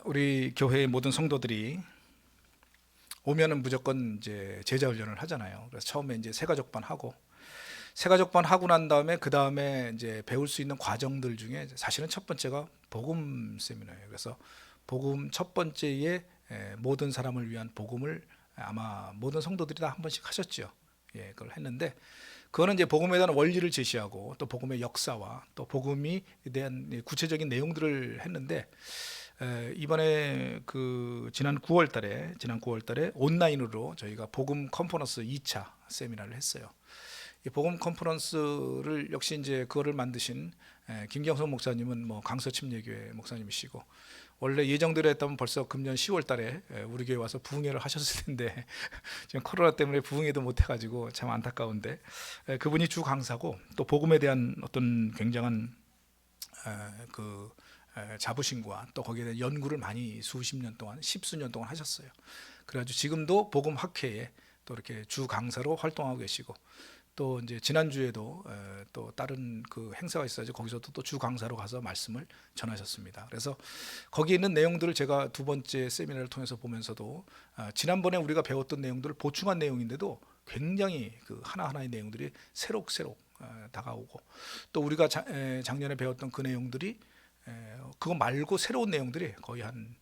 우리 교회의 모든 성도들이 오면은 무조건 이제 제자 훈련을 하잖아요. 그래서 처음에 이제 세가족반 하고 난 다음에 그 다음에 이제 배울 수 있는 과정들 중에 사실은 첫 번째가 복음 세미나예요. 그래서 복음 첫 번째에 모든 사람을 위한 복음을 아마 모든 성도들이 다 한 번씩 하셨죠. 예, 그걸 했는데 그거는 이제 복음에 대한 원리를 제시하고 또 복음의 역사와 또 복음에 대한 구체적인 내용들을 했는데 이번에 그 지난 9월 달에 온라인으로 저희가 복음 컨퍼런스 2차 세미나를 했어요. 이 복음 컨퍼런스를 역시 이제 그거를 만드신 김경선 목사님은 뭐 강서침례교회 목사님이시고 원래 예정대로 했다면 벌써 금년 10월 달에 우리 교회 와서 부흥회를 하셨을 텐데 지금 코로나 때문에 부흥회도 못 해가지고 참 안타까운데 그분이 주 강사고 또 복음에 대한 어떤 굉장한 그 자부심과 또 거기에 대한 연구를 많이 수십 년 동안 십수년 동안 하셨어요. 그래가지고 지금도 복음 학회에 또 이렇게 주 강사로 활동하고 계시고 또 이제 지난주에도 또 다른 그 행사가 있어서 거기서도 또 주 강사로 가서 말씀을 전하셨습니다. 그래서 거기에 있는 내용들을 제가 두 번째 세미나를 통해서 보면서도 지난번에 우리가 배웠던 내용들을 보충한 내용인데도 굉장히 그 하나하나의 내용들이 새록새록 다가오고 또 우리가 작년에 배웠던 그 내용들이 그거 말고 새로운 내용들이 거의 한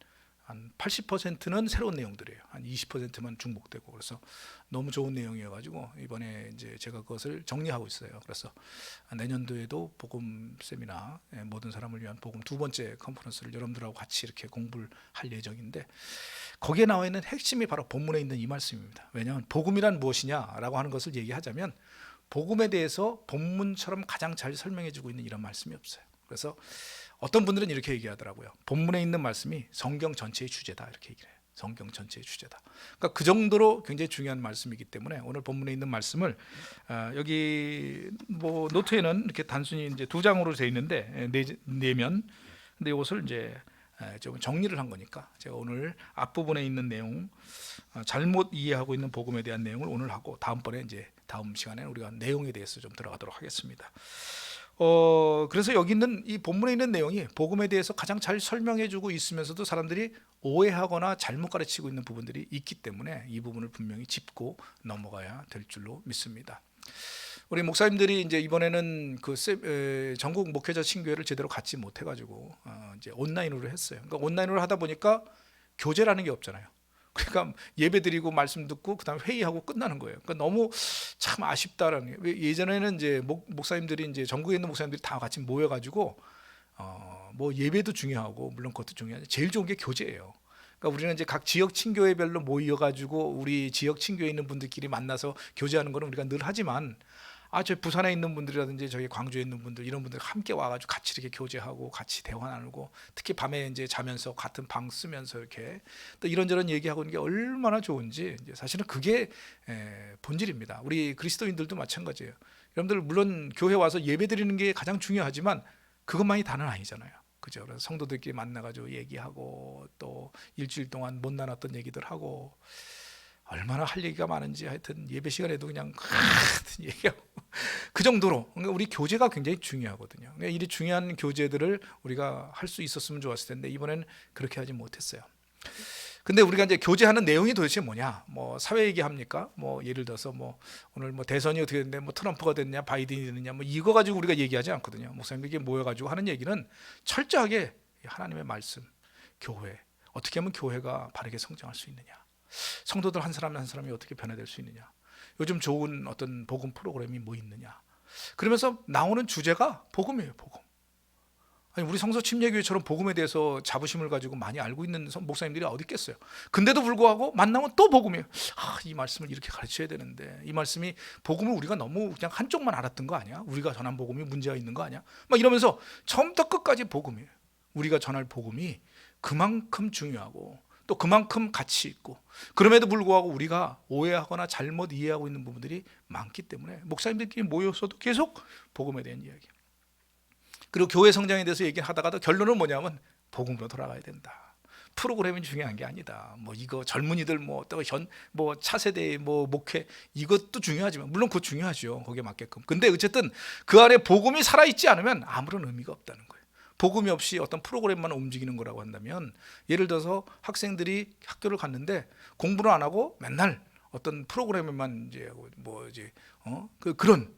80%는 새로운 내용들이에요. 한 20%만 중복되고 그래서 너무 좋은 내용이어가지고 이번에 이제 제가 그것을 정리하고 있어요. 그래서 내년도에도 복음 세미나 모든 사람을 위한 복음 두 번째 컨퍼런스를 여러분들하고 같이 이렇게 공부를 할 예정인데 거기에 나와 있는 핵심이 바로 본문에 있는 이 말씀입니다. 왜냐하면 복음이란 무엇이냐라고 하는 것을 얘기하자면 복음에 대해서 본문처럼 가장 잘 설명해주고 있는 이런 말씀이 없어요. 그래서 어떤 분들은 이렇게 얘기하더라고요. 본문에 있는 말씀이 성경 전체의 주제다 이렇게 얘기를 해요. 성경 전체의 주제다. 그러니까 그 정도로 굉장히 중요한 말씀이기 때문에 오늘 본문에 있는 말씀을 여기 뭐 노트에는 이렇게 단순히 이제 두 장으로 되어 있는데 네면 근데 이것을 이제 좀 정리를 한 거니까 제가 오늘 앞부분에 있는 내용 잘못 이해하고 있는 복음에 대한 내용을 오늘 하고 다음번에 이제 다음 시간에 우리가 내용에 대해서 좀 들어가도록 하겠습니다. 그래서 여기 있는 이 본문에 있는 내용이 복음에 대해서 가장 잘 설명해주고 있으면서도 사람들이 오해하거나 잘못 가르치고 있는 부분들이 있기 때문에 이 부분을 분명히 짚고 넘어가야 될 줄로 믿습니다. 우리 목사님들이 이제 이번에는 그 전국 목회자 친교회를 제대로 갖지 못해가지고 이제 온라인으로 했어요. 그러니까 온라인으로 하다 보니까 교제라는 게 없잖아요. 그러니까 예배 드리고 말씀 듣고 그다음에 회의하고 끝나는 거예요. 그러니까 너무 참 아쉽다라는 게 예전에는 이제 목사님들이 이제 전국에 있는 목사님들이 다 같이 모여가지고 뭐 예배도 중요하고 물론 그것도 중요하지 제일 좋은 게 교제예요. 그러니까 우리는 이제 각 지역 친교회별로 모여가지고 우리 지역 친교에 있는 분들끼리 만나서 교제하는 거는 우리가 늘 하지만 저희 부산에 있는 분들이라든지 저희 광주에 있는 분들 이런 분들 함께 와가지고 같이 이렇게 교제하고 같이 대화 나누고 특히 밤에 이제 자면서 같은 방 쓰면서 이렇게 또 이런저런 얘기하고 있는 게 얼마나 좋은지 이제 사실은 그게 본질입니다. 우리 그리스도인들도 마찬가지예요. 여러분들 물론 교회 와서 예배 드리는 게 가장 중요하지만 그것만이 다는 아니잖아요. 그죠? 그래서 성도들끼리 만나가지고 얘기하고 또 일주일 동안 못 나눴던 얘기들 하고 얼마나 할 얘기가 많은지 하여튼 예배 시간에도 그냥 같은 얘기하고 그 정도로 그러니까 우리 교제가 굉장히 중요하거든요. 그러니까 이 중요한 교제들을 우리가 할 수 있었으면 좋았을 텐데 이번에는 그렇게 하지 못했어요. 근데 우리가 이제 교제하는 내용이 도대체 뭐냐? 뭐 사회 얘기합니까? 뭐 예를 들어서 뭐 오늘 뭐 대선이 어떻게 됐는데 뭐 트럼프가 됐냐, 바이든이 됐느냐, 뭐 이거 가지고 우리가 얘기하지 않거든요. 목사님들이 모여가지고 하는 얘기는 철저하게 하나님의 말씀, 교회 어떻게 하면 교회가 바르게 성장할 수 있느냐? 성도들 한 사람 한 사람이 어떻게 변화될 수 있느냐? 요즘 좋은 어떤 복음 프로그램이 뭐 있느냐? 그러면서 나오는 주제가 복음이에요, 복음. 아니 우리 성서 침례교회처럼 복음에 대해서 자부심을 가지고 많이 알고 있는 목사님들이 어디 있겠어요? 근데도 불구하고 만나면 또 복음이에요. 이 말씀을 이렇게 가르쳐야 되는데 이 말씀이 복음을 우리가 너무 그냥 한쪽만 알았던 거 아니야? 우리가 전한 복음이 문제가 있는 거 아니야? 막 이러면서 처음부터 끝까지 복음이에요. 우리가 전할 복음이 그만큼 중요하고 또 그만큼 가치 있고 그럼에도 불구하고 우리가 오해하거나 잘못 이해하고 있는 부분들이 많기 때문에 목사님들끼리 모여서도 계속 복음에 대한 이야기 그리고 교회 성장에 대해서 얘기하다가도 결론은 뭐냐면 복음으로 돌아가야 된다. 프로그램이 중요한 게 아니다. 뭐 이거 젊은이들 뭐 또 뭐 차세대의 뭐 목회 이것도 중요하지만 물론 그거 중요하죠. 거기에 맞게끔. 근데 어쨌든 그 안에 복음이 살아있지 않으면 아무런 의미가 없다는 거예요. 복음이 없이 어떤 프로그램만 움직이는 거라고 한다면, 예를 들어서 학생들이 학교를 갔는데 공부를 안 하고 맨날 어떤 프로그램에만 이제 그런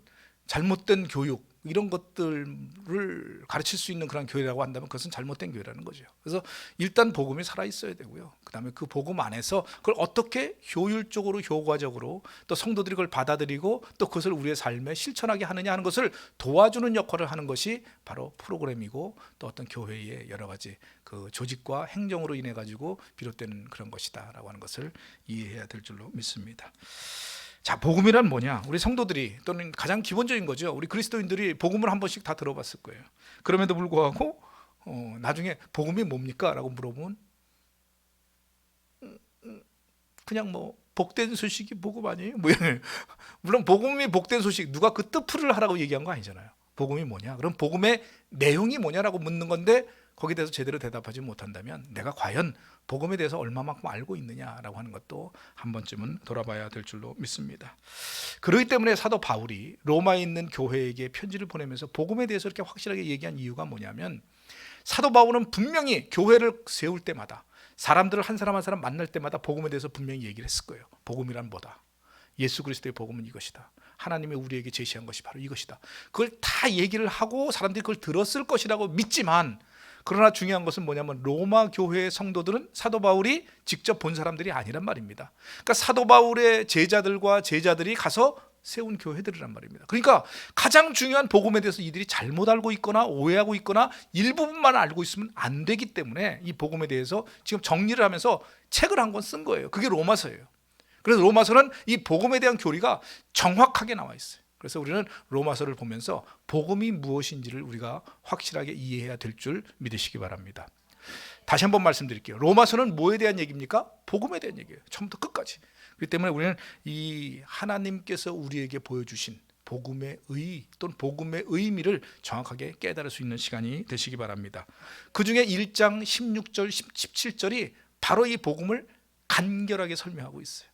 잘못된 교육, 이런 것들을 가르칠 수 있는 그런 교회라고 한다면 그것은 잘못된 교회라는 거죠. 그래서 일단 복음이 살아 있어야 되고요. 그다음에 그 복음 안에서 그걸 어떻게 효율적으로, 효과적으로 또 성도들이 그걸 받아들이고 또 그것을 우리의 삶에 실천하게 하느냐 하는 것을 도와주는 역할을 하는 것이 바로 프로그램이고, 또 어떤 교회의 여러 가지 그 조직과 행정으로 인해 가지고 비롯되는 그런 것이다라고 하는 것을 이해해야 될 줄로 믿습니다. 자, 복음이란 뭐냐? 우리 성도들이, 또는 가장 기본적인 거죠. 우리 그리스도인들이 복음을 한 번씩 다 들어봤을 거예요. 그럼에도 불구하고 나중에 복음이 뭡니까? 라고 물어보면 그냥 뭐 복된 소식이 복음 아니에요? 뭐 물론 복음이 복된 소식, 누가 그 뜻풀이를 하라고 얘기한 거 아니잖아요. 복음이 뭐냐? 그럼 복음의 내용이 뭐냐라고 묻는 건데, 거기에 대해서 제대로 대답하지 못한다면 내가 과연 복음에 대해서 얼마만큼 알고 있느냐라고 하는 것도 한 번쯤은 돌아봐야 될 줄로 믿습니다. 그렇기 때문에 사도 바울이 로마에 있는 교회에게 편지를 보내면서 복음에 대해서 이렇게 확실하게 얘기한 이유가 뭐냐면, 사도 바울은 분명히 교회를 세울 때마다, 사람들을 한 사람 한 사람 만날 때마다 복음에 대해서 분명히 얘기를 했을 거예요. 복음이란 뭐다? 예수 그리스도의 복음은 이것이다. 하나님이 우리에게 제시한 것이 바로 이것이다. 그걸 다 얘기를 하고 사람들이 그걸 들었을 것이라고 믿지만, 그러나 중요한 것은 뭐냐면 로마 교회의 성도들은 사도 바울이 직접 본 사람들이 아니란 말입니다. 그러니까 사도 바울의 제자들과 제자들이 가서 세운 교회들이란 말입니다. 그러니까 가장 중요한 복음에 대해서 이들이 잘못 알고 있거나 오해하고 있거나 일부분만 알고 있으면 안 되기 때문에 이 복음에 대해서 지금 정리를 하면서 책을 한 권 쓴 거예요. 그게 로마서예요. 그래서 로마서는 이 복음에 대한 교리가 정확하게 나와 있어요. 그래서 우리는 로마서를 보면서 복음이 무엇인지를 우리가 확실하게 이해해야 될 줄 믿으시기 바랍니다. 다시 한번 말씀드릴게요. 로마서는 뭐에 대한 얘기입니까? 복음에 대한 얘기예요. 처음부터 끝까지. 그렇기 때문에 우리는 이 하나님께서 우리에게 보여주신 복음의 의, 또는 복음의 의미를 정확하게 깨달을 수 있는 시간이 되시기 바랍니다. 그 중에 1장 16절, 17절이 바로 이 복음을 간결하게 설명하고 있어요.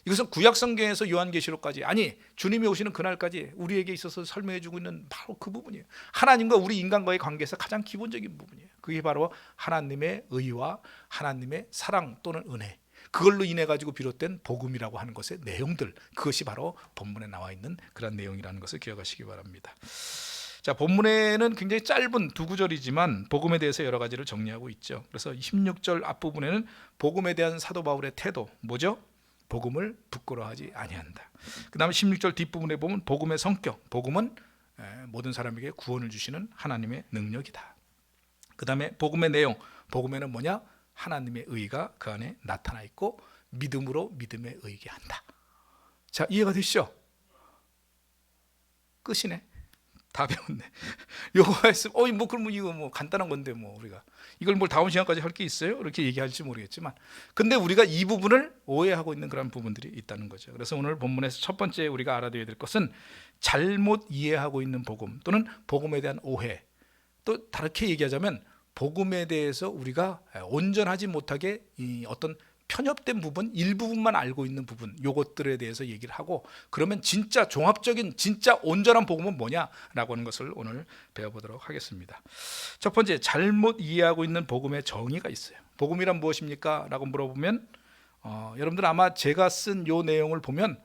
이것은 구약성경에서 요한계시록까지, 아니 주님이 오시는 그날까지 우리에게 있어서 설명해 주고 있는 바로 그 부분이에요. 하나님과 우리 인간과의 관계에서 가장 기본적인 부분이에요. 그게 바로 하나님의 의와 하나님의 사랑 또는 은혜, 그걸로 인해 가지고 비롯된 복음이라고 하는 것의 내용들, 그것이 바로 본문에 나와 있는 그런 내용이라는 것을 기억하시기 바랍니다. 자, 본문에는 굉장히 짧은 두 구절이지만 복음에 대해서 여러 가지를 정리하고 있죠. 그래서 16절 앞부분에는 복음에 대한 사도 바울의 태도, 뭐죠? 복음을 부끄러워하지 아니한다. 그 다음에 16절 뒷부분에 보면 복음의 성격, 복음은 모든 사람에게 구원을 주시는 하나님의 능력이다. 그 다음에 복음의 내용, 복음에는 뭐냐? 하나님의 의가 그 안에 나타나 있고 믿음으로 믿음에 의게 한다. 자, 이해가 되시죠? 끝이네. 다 배웠네. 요거 했으면 뭐 그러면 이거 뭐 간단한 건데 뭐 우리가 이걸 뭘 다음 시간까지 할 게 있어요? 이렇게 얘기할지 모르겠지만, 근데 우리가 이 부분을 오해하고 있는 그런 부분들이 있다는 거죠. 그래서 오늘 본문에서 첫 번째 우리가 알아둬야 될 것은 잘못 이해하고 있는 복음, 또는 복음에 대한 오해. 또 다르게 얘기하자면 복음에 대해서 우리가 온전하지 못하게 이 어떤 편협된 부분, 일부분만 알고 있는 부분, 요것들에 대해서 얘기를 하고, 그러면 진짜 종합적인 진짜 온전한 복음은 뭐냐라고 하는 것을 오늘 배워보도록 하겠습니다. 첫 번째, 잘못 이해하고 있는 복음의 정의가 있어요. 복음이란 무엇입니까? 라고 물어보면 여러분들 아마 제가 쓴 요 내용을 보면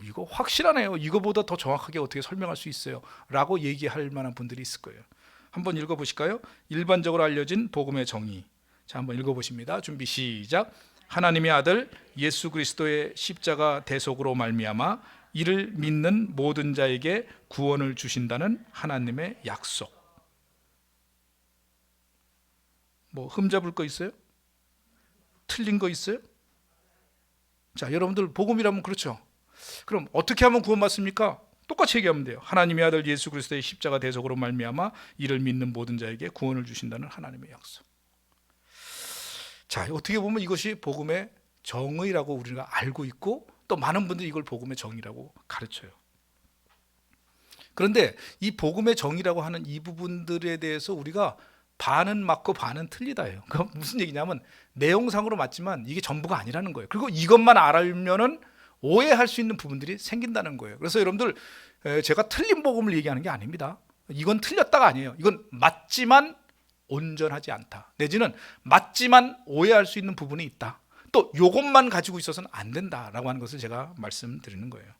이거 확실하네요, 이거보다 더 정확하게 어떻게 설명할 수 있어요? 라고 얘기할 만한 분들이 있을 거예요. 한번 읽어보실까요? 일반적으로 알려진 복음의 정의. 자, 한번 읽어보십니다. 준비 시작. 하나님의 아들 예수 그리스도의 십자가 대속으로 말미암아 이를 믿는 모든 자에게 구원을 주신다는 하나님의 약속. 뭐 흠잡을 거 있어요? 틀린 거 있어요? 자, 여러분들 복음이라면 그렇죠. 그럼 어떻게 하면 구원받습니까? 똑같이 얘기하면 돼요. 하나님의 아들 예수 그리스도의 십자가 대속으로 말미암아 이를 믿는 모든 자에게 구원을 주신다는 하나님의 약속. 자, 어떻게 보면 이것이 복음의 정의라고 우리가 알고 있고, 또 많은 분들이 이걸 복음의 정의라고 가르쳐요. 그런데 이 복음의 정의라고 하는 이 부분들에 대해서 우리가 반은 맞고 반은 틀리다예요. 그건 무슨 얘기냐면 내용상으로 맞지만 이게 전부가 아니라는 거예요. 그리고 이것만 알면은 오해할 수 있는 부분들이 생긴다는 거예요. 그래서 여러분들, 제가 틀린 복음을 얘기하는 게 아닙니다. 이건 틀렸다가 아니에요. 이건 맞지만 온전하지 않다. 내지는 맞지만 오해할 수 있는 부분이 있다. 또 이것만 가지고 있어서는 안 된다라고 하는 것을 제가 말씀드리는 거예요.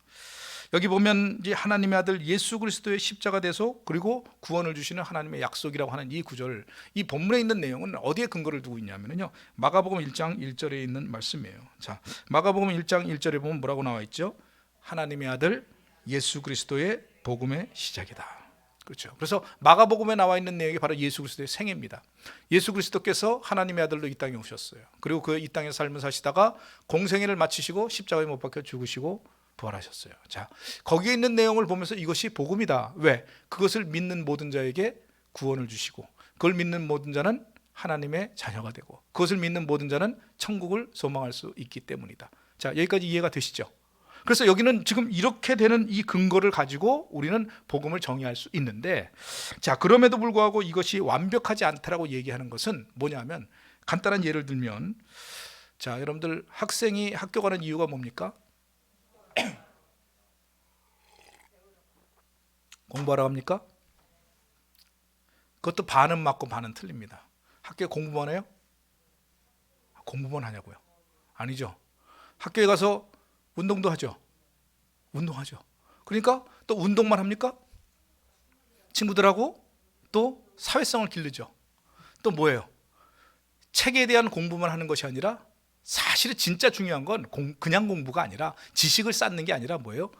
여기 보면 이제 하나님의 아들 예수 그리스도의 십자가 대속 그리고 구원을 주시는 하나님의 약속이라고 하는 이 구절, 이 본문에 있는 내용은 어디에 근거를 두고 있냐면요, 마가복음 1장 1절에 있는 말씀이에요. 자, 마가복음 1장 1절에 보면 뭐라고 나와 있죠? 하나님의 아들 예수 그리스도의 복음의 시작이다. 그렇죠. 그래서 마가복음에 나와 있는 내용이 바로 예수 그리스도의 생애입니다. 예수 그리스도께서 하나님의 아들로 이 땅에 오셨어요. 그리고 그 이 땅에 삶을 사시다가 공생애를 마치시고 십자가에 못 박혀 죽으시고 부활하셨어요. 자, 거기에 있는 내용을 보면서 이것이 복음이다. 왜? 그것을 믿는 모든 자에게 구원을 주시고 그걸 믿는 모든 자는 하나님의 자녀가 되고 그것을 믿는 모든 자는 천국을 소망할 수 있기 때문이다. 자, 여기까지 이해가 되시죠? 그래서 여기는 지금 이렇게 되는 이 근거를 가지고 우리는 복음을 정의할 수 있는데, 자, 그럼에도 불구하고 이것이 완벽하지 않다라고 얘기하는 것은 뭐냐면, 간단한 예를 들면, 자, 여러분들 학생이 학교 가는 이유가 뭡니까? 공부하러 갑니까? 그것도 반은 맞고 반은 틀립니다. 학교에 공부만 해요? 공부만 하냐고요? 아니죠. 학교에 가서 운동도 하죠. 운동하죠. 그러니까 또 운동만 합니까? 친구들하고 또 사회성을 기르죠. 또 뭐예요? 책에 대한 공부만 하는 것이 아니라 사실은 진짜 중요한 건 그냥 공부가 아니라 지식을 쌓는 게 아니라 뭐예요?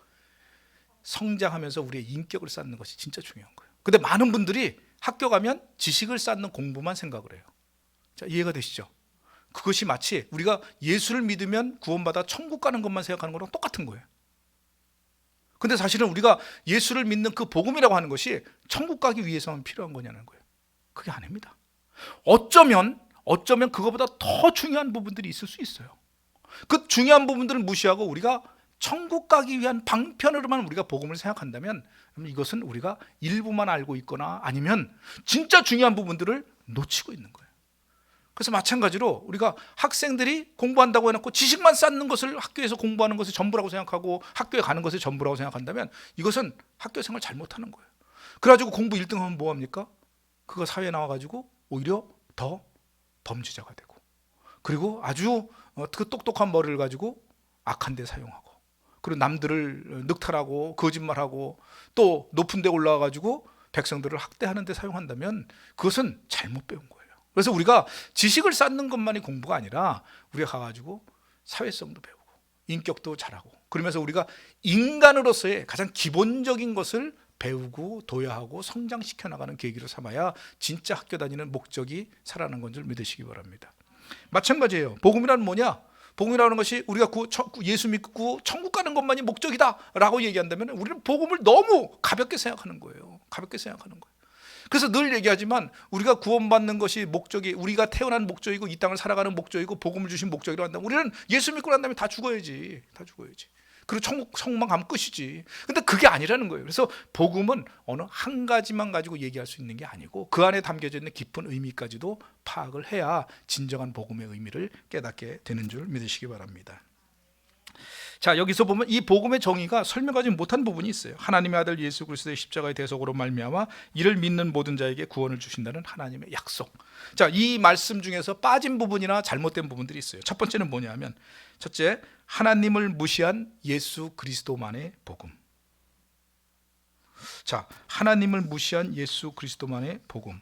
성장하면서 우리의 인격을 쌓는 것이 진짜 중요한 거예요. 근데 많은 분들이 학교 가면 지식을 쌓는 공부만 생각을 해요. 자, 이해가 되시죠? 그것이 마치 우리가 예수를 믿으면 구원받아 천국 가는 것만 생각하는 거랑 똑같은 거예요. 근데 사실은 우리가 예수를 믿는 그 복음이라고 하는 것이 천국 가기 위해서만 필요한 거냐는 거예요. 그게 아닙니다. 어쩌면 그거보다 더 중요한 부분들이 있을 수 있어요. 그 중요한 부분들을 무시하고 우리가 천국 가기 위한 방편으로만 우리가 복음을 생각한다면 이것은 우리가 일부만 알고 있거나 아니면 진짜 중요한 부분들을 놓치고 있는 거예요. 그래서 마찬가지로 우리가 학생들이 공부한다고 해놓고 지식만 쌓는 것을 학교에서 공부하는 것이 전부라고 생각하고 학교에 가는 것이 전부라고 생각한다면 이것은 학교 생활 잘못하는 거예요. 그래가지고 공부 1등 하면 뭐합니까? 그거 사회에 나와가지고 오히려 더 범죄자가 되고, 그리고 아주 그 똑똑한 머리를 가지고 악한 데 사용하고, 그리고 남들을 늑탈하고 거짓말하고 또 높은 데 올라와가지고 백성들을 학대하는 데 사용한다면 그것은 잘못 배운 거예요. 그래서 우리가 지식을 쌓는 것만이 공부가 아니라 우리가 가가지고 사회성도 배우고 인격도 잘하고, 그러면서 우리가 인간으로서의 가장 기본적인 것을 배우고 도야하고 성장시켜 나가는 계기로 삼아야 진짜 학교 다니는 목적이 살아나는 건 줄 믿으시기 바랍니다. 마찬가지예요. 복음이란 뭐냐? 복음이라는 것이 우리가 예수 믿고 천국 가는 것만이 목적이다라고 얘기한다면 우리는 복음을 너무 가볍게 생각하는 거예요. 가볍게 생각하는 거예요. 그래서 늘 얘기하지만 우리가 구원받는 것이 목적이, 우리가 태어난 목적이고 이 땅을 살아가는 목적이고 복음을 주신 목적이라고 한다면 우리는 예수 믿고 난 다음에 다 죽어야지. 그리고 천국 성만 가면 끝이지. 근데 그게 아니라는 거예요. 그래서 복음은 어느 한 가지만 가지고 얘기할 수 있는 게 아니고 그 안에 담겨져 있는 깊은 의미까지도 파악을 해야 진정한 복음의 의미를 깨닫게 되는 줄 믿으시기 바랍니다. 자, 여기서 보면 이 복음의 정의가 설명하지 못한 부분이 있어요. 하나님의 아들 예수 그리스도의 십자가의 대속으로 말미암아 이를 믿는 모든 자에게 구원을 주신다는 하나님의 약속. 자, 이 말씀 중에서 빠진 부분이나 잘못된 부분들이 있어요. 첫 번째는 뭐냐면, 첫째, 하나님을 무시한 예수 그리스도만의 복음. 자, 하나님을 무시한 예수 그리스도만의 복음.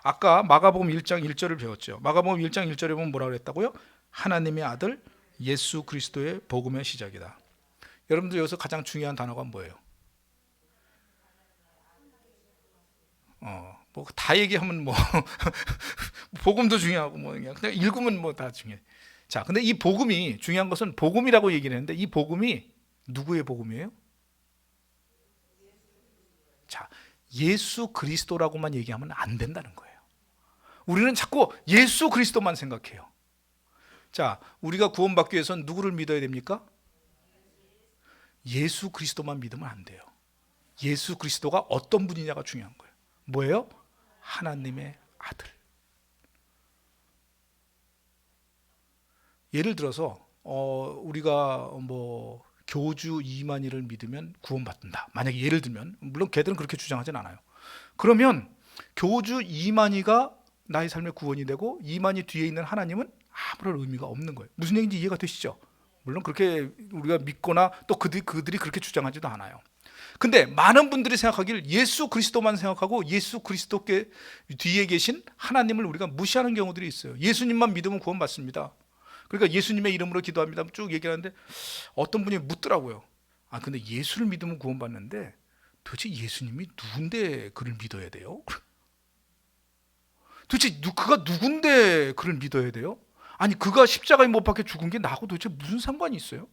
아까 마가복음 1장 1절을 배웠죠. 마가복음 1장 1절에 보면 뭐라고 그랬다고요? 하나님의 아들 예수 그리스도의 복음의 시작이다. 여러분들 여기서 가장 중요한 단어가 뭐예요? 뭐 다 얘기하면 뭐 복음도 중요하고 뭐 그냥 읽으면 뭐 다 중요해. 자, 근데 이 복음이 중요한 것은 복음이라고 얘기를 했는데 이 복음이 누구의 복음이에요? 자, 예수 그리스도라고만 얘기하면 안 된다는 거예요. 우리는 자꾸 예수 그리스도만 생각해요. 자, 우리가 구원받기 위해서는 누구를 믿어야 됩니까? 예수 그리스도만 믿으면 안 돼요. 예수 그리스도가 어떤 분이냐가 중요한 거예요. 뭐예요? 하나님의 아들. 예를 들어서 우리가 뭐 교주 이만희를 믿으면 구원받는다. 만약에 예를 들면, 물론 걔들은 그렇게 주장하진 않아요. 그러면 교주 이만희가 나의 삶의 구원이 되고 이만희 뒤에 있는 하나님은 아무런 의미가 없는 거예요. 무슨 얘기인지 이해가 되시죠? 물론 그렇게 우리가 믿거나 또 그들이 그렇게 주장하지도 않아요. 근데 많은 분들이 생각하기를 예수 그리스도만 생각하고 예수 그리스도께 뒤에 계신 하나님을 우리가 무시하는 경우들이 있어요. 예수님만 믿으면 구원받습니다. 그러니까 예수님의 이름으로 기도합니다 쭉 얘기하는데 어떤 분이 묻더라고요. 아 근데 예수를 믿으면 구원받는데 도대체 예수님이 누군데 그를 믿어야 돼요? 도대체 그가 누군데 그를 믿어야 돼요? 아니 그가 십자가에 못 박혀 죽은 게 나하고 도대체 무슨 상관이 있어요?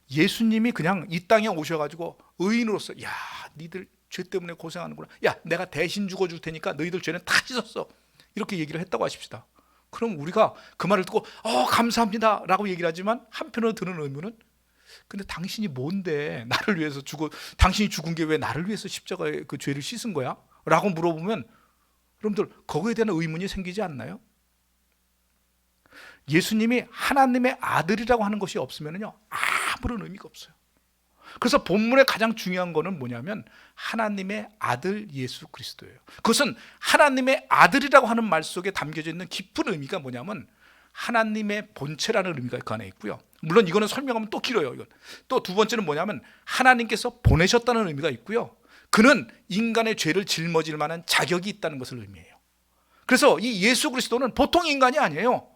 예수님이 그냥 이 땅에 오셔가지고 의인으로서 야 니들 죄 때문에 고생하는구나, 야 내가 대신 죽어줄 테니까 너희들 죄는 다 씻었어, 이렇게 얘기를 했다고 하십시다. 그럼 우리가 그 말을 듣고 감사합니다 라고 얘기를 하지만 한편으로 드는 의문은 근데 당신이 뭔데 나를 위해서 당신이 죽은 게 왜 나를 위해서 십자가에 그 죄를 씻은 거야? 라고 물어보면 여러분들 거기에 대한 의문이 생기지 않나요? 예수님이 하나님의 아들이라고 하는 것이 없으면요 아무런 의미가 없어요. 그래서 본문의 가장 중요한 거는 뭐냐면 하나님의 아들 예수 그리스도예요. 그것은 하나님의 아들이라고 하는 말 속에 담겨져 있는 깊은 의미가 뭐냐면 하나님의 본체라는 의미가 그 안에 있고요. 물론 이거는 설명하면 또 길어요. 이건 또 두 번째는 뭐냐면 하나님께서 보내셨다는 의미가 있고요. 그는 인간의 죄를 짊어질 만한 자격이 있다는 것을 의미해요. 그래서 이 예수 그리스도는 보통 인간이 아니에요.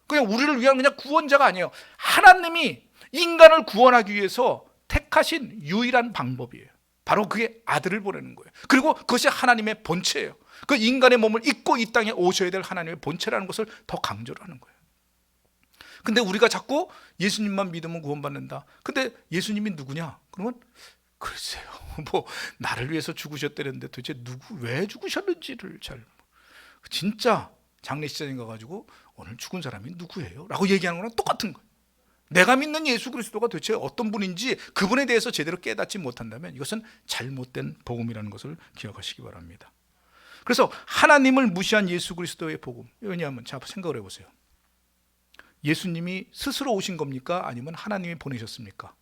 그냥 우리를 위한 그냥 구원자가 아니에요. 하나님이 인간을 구원하기 위해서 택하신 유일한 방법이에요. 바로 그의 아들을 보내는 거예요. 그리고 그것이 하나님의 본체예요. 그 인간의 몸을 입고 이 땅에 오셔야 될 하나님의 본체라는 것을 더 강조를 하는 거예요. 근데 우리가 자꾸 예수님만 믿으면 구원받는다. 근데 예수님이 누구냐? 그러면 글쎄요, 뭐 나를 위해서 죽으셨다는데 도대체 왜 죽으셨는지를 진짜 장례식장에 가가지고 오늘 죽은 사람이 누구예요? 라고 얘기하는 거랑 똑같은 거예요. 내가 믿는 예수 그리스도가 도대체 어떤 분인지 그분에 대해서 제대로 깨닫지 못한다면 이것은 잘못된 복음이라는 것을 기억하시기 바랍니다. 그래서 하나님을 무시한 예수 그리스도의 복음, 왜냐하면 자 생각을 해보세요. 예수님이 스스로 오신 겁니까? 아니면 하나님이 보내셨습니까?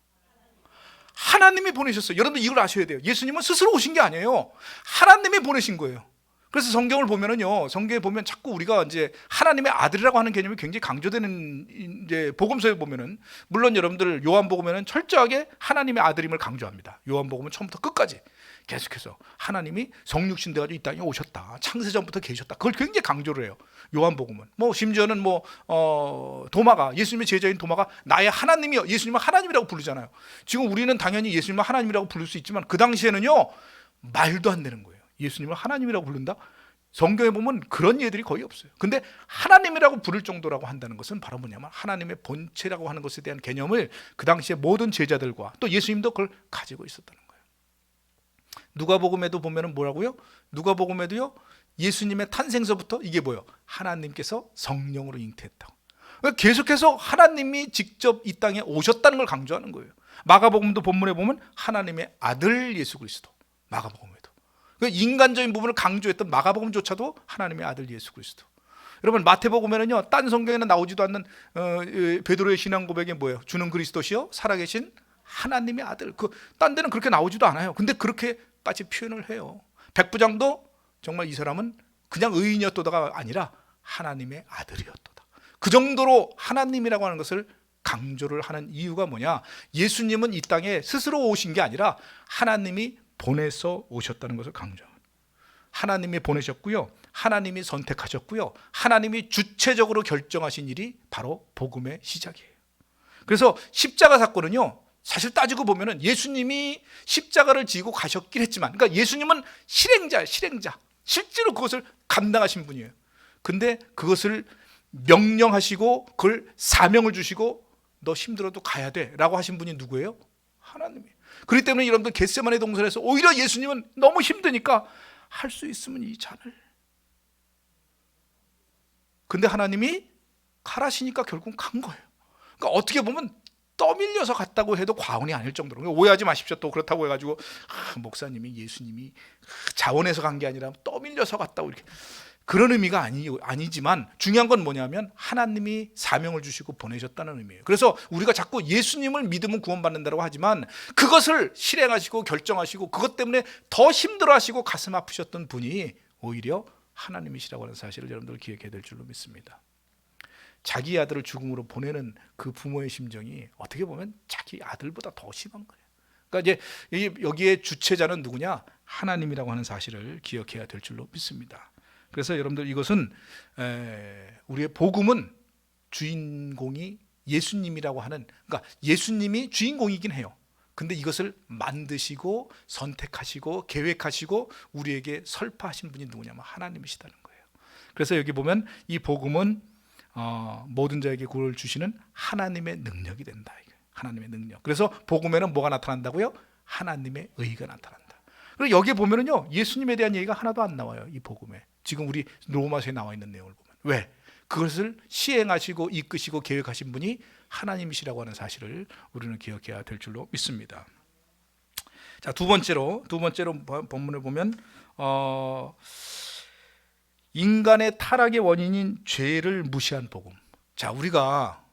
하나님이 보내셨어요. 여러분들 이걸 아셔야 돼요. 예수님은 스스로 오신 게 아니에요. 하나님이 보내신 거예요. 그래서 성경을 보면은요, 성경에 보면 자꾸 우리가 이제 하나님의 아들이라고 하는 개념이 굉장히 강조되는 이제 복음서에 보면은, 물론 여러분들 요한복음에는 철저하게 하나님의 아들임을 강조합니다. 요한복음은 처음부터 끝까지 계속해서 하나님이 성육신 돼가지고 이 땅에 오셨다, 창세전부터 계셨다, 그걸 굉장히 강조를 해요. 요한복음은 뭐 심지어는 도마가, 예수님의 제자인 도마가 나의 하나님이요, 예수님은 하나님이라고 부르잖아요. 지금 우리는 당연히 예수님을 하나님이라고 부를 수 있지만 그 당시에는요 말도 안 되는 거예요. 예수님을 하나님이라고 부른다? 성경에 보면 그런 예들이 거의 없어요. 근데 하나님이라고 부를 정도라고 한다는 것은 바로 뭐냐면 하나님의 본체라고 하는 것에 대한 개념을 그 당시에 모든 제자들과 또 예수님도 그걸 가지고 있었다는 거예요. 누가복음에도 보면은 뭐라고요? 누가복음에도요, 예수님의 탄생서부터 이게 뭐예요? 하나님께서 성령으로 잉태했다고. 계속해서 하나님이 직접 이 땅에 오셨다는 걸 강조하는 거예요. 마가복음도 본문에 보면 하나님의 아들 예수 그리스도, 마가복음에도 인간적인 부분을 강조했던 마가복음조차도 하나님의 아들 예수 그리스도. 여러분 마태복음에는요, 딴 성경에는 나오지도 않는 베드로의 신앙 고백이 뭐예요? 주는 그리스도시요 살아계신 하나님의 아들. 딴 데는 그렇게 나오지도 않아요. 근데 그렇게까지 표현을 해요. 백부장도 정말 이 사람은 그냥 의인이었다가 아니라 하나님의 아들이었다. 그 정도로 하나님이라고 하는 것을 강조를 하는 이유가 뭐냐? 예수님은 이 땅에 스스로 오신 게 아니라 하나님이 보내서 오셨다는 것을 강조합니다. 하나님이 보내셨고요, 하나님이 선택하셨고요, 하나님이 주체적으로 결정하신 일이 바로 복음의 시작이에요. 그래서 십자가 사건은요, 사실 따지고 보면은 예수님이 십자가를 지고 가셨긴 했지만, 그러니까 예수님은 실행자예요. 실행자. 실제로 그것을 감당하신 분이에요. 근데 그것을 명령하시고 그걸 사명을 주시고 너 힘들어도 가야 돼 라고 하신 분이 누구예요? 하나님이에요. 그렇기 때문에 여러분들 겟세마네 동산에서 오히려 예수님은 너무 힘드니까 할 수 있으면 이 잔을, 근데 하나님이 가라시니까 결국 간 거예요. 그러니까 어떻게 보면 떠밀려서 갔다고 해도 과언이 아닐 정도로, 오해하지 마십시오. 또 그렇다고 해가지고 목사님이 예수님이 자원해서 간 게 아니라 떠밀려서 갔다고 이렇게, 그런 의미가 아니지만 중요한 건 뭐냐면 하나님이 사명을 주시고 보내셨다는 의미예요. 그래서 우리가 자꾸 예수님을 믿으면 구원받는다고 하지만 그것을 실행하시고 결정하시고 그것 때문에 더 힘들어하시고 가슴 아프셨던 분이 오히려 하나님이시라고 하는 사실을 여러분들 기억해야 될 줄로 믿습니다. 자기 아들을 죽음으로 보내는 그 부모의 심정이 어떻게 보면 자기 아들보다 더 심한 거예요. 그러니까 이제 여기에 주체자는 누구냐? 하나님이라고 하는 사실을 기억해야 될 줄로 믿습니다. 그래서 여러분들 이것은 우리의 복음은 주인공이 예수님이라고 하는, 그러니까 예수님이 주인공이긴 해요. 근데 이것을 만드시고 선택하시고 계획하시고 우리에게 설파하신 분이 누구냐면 하나님이시다는 거예요. 그래서 여기 보면 이 복음은 모든 자에게 구원을 주시는 하나님의 능력이 된다. 하나님의 능력. 그래서 복음에는 뭐가 나타난다고요? 하나님의 의가 나타난다. 그리고 여기에 보면은요, 예수님에 대한 얘기가 하나도 안 나와요. 이 복음에. 지금 우리 로마서에 나와 있는 내용을 보면. 왜? 그것을 시행하시고 이끄시고 계획하신 분이 하나님이시라고 하는 사실을 우리는 기억해야 될 줄로 믿습니다. 자, 두 번째로 본문을 보면 인간의 타락의 원인인 죄를 무시한 복음. 자, 우리가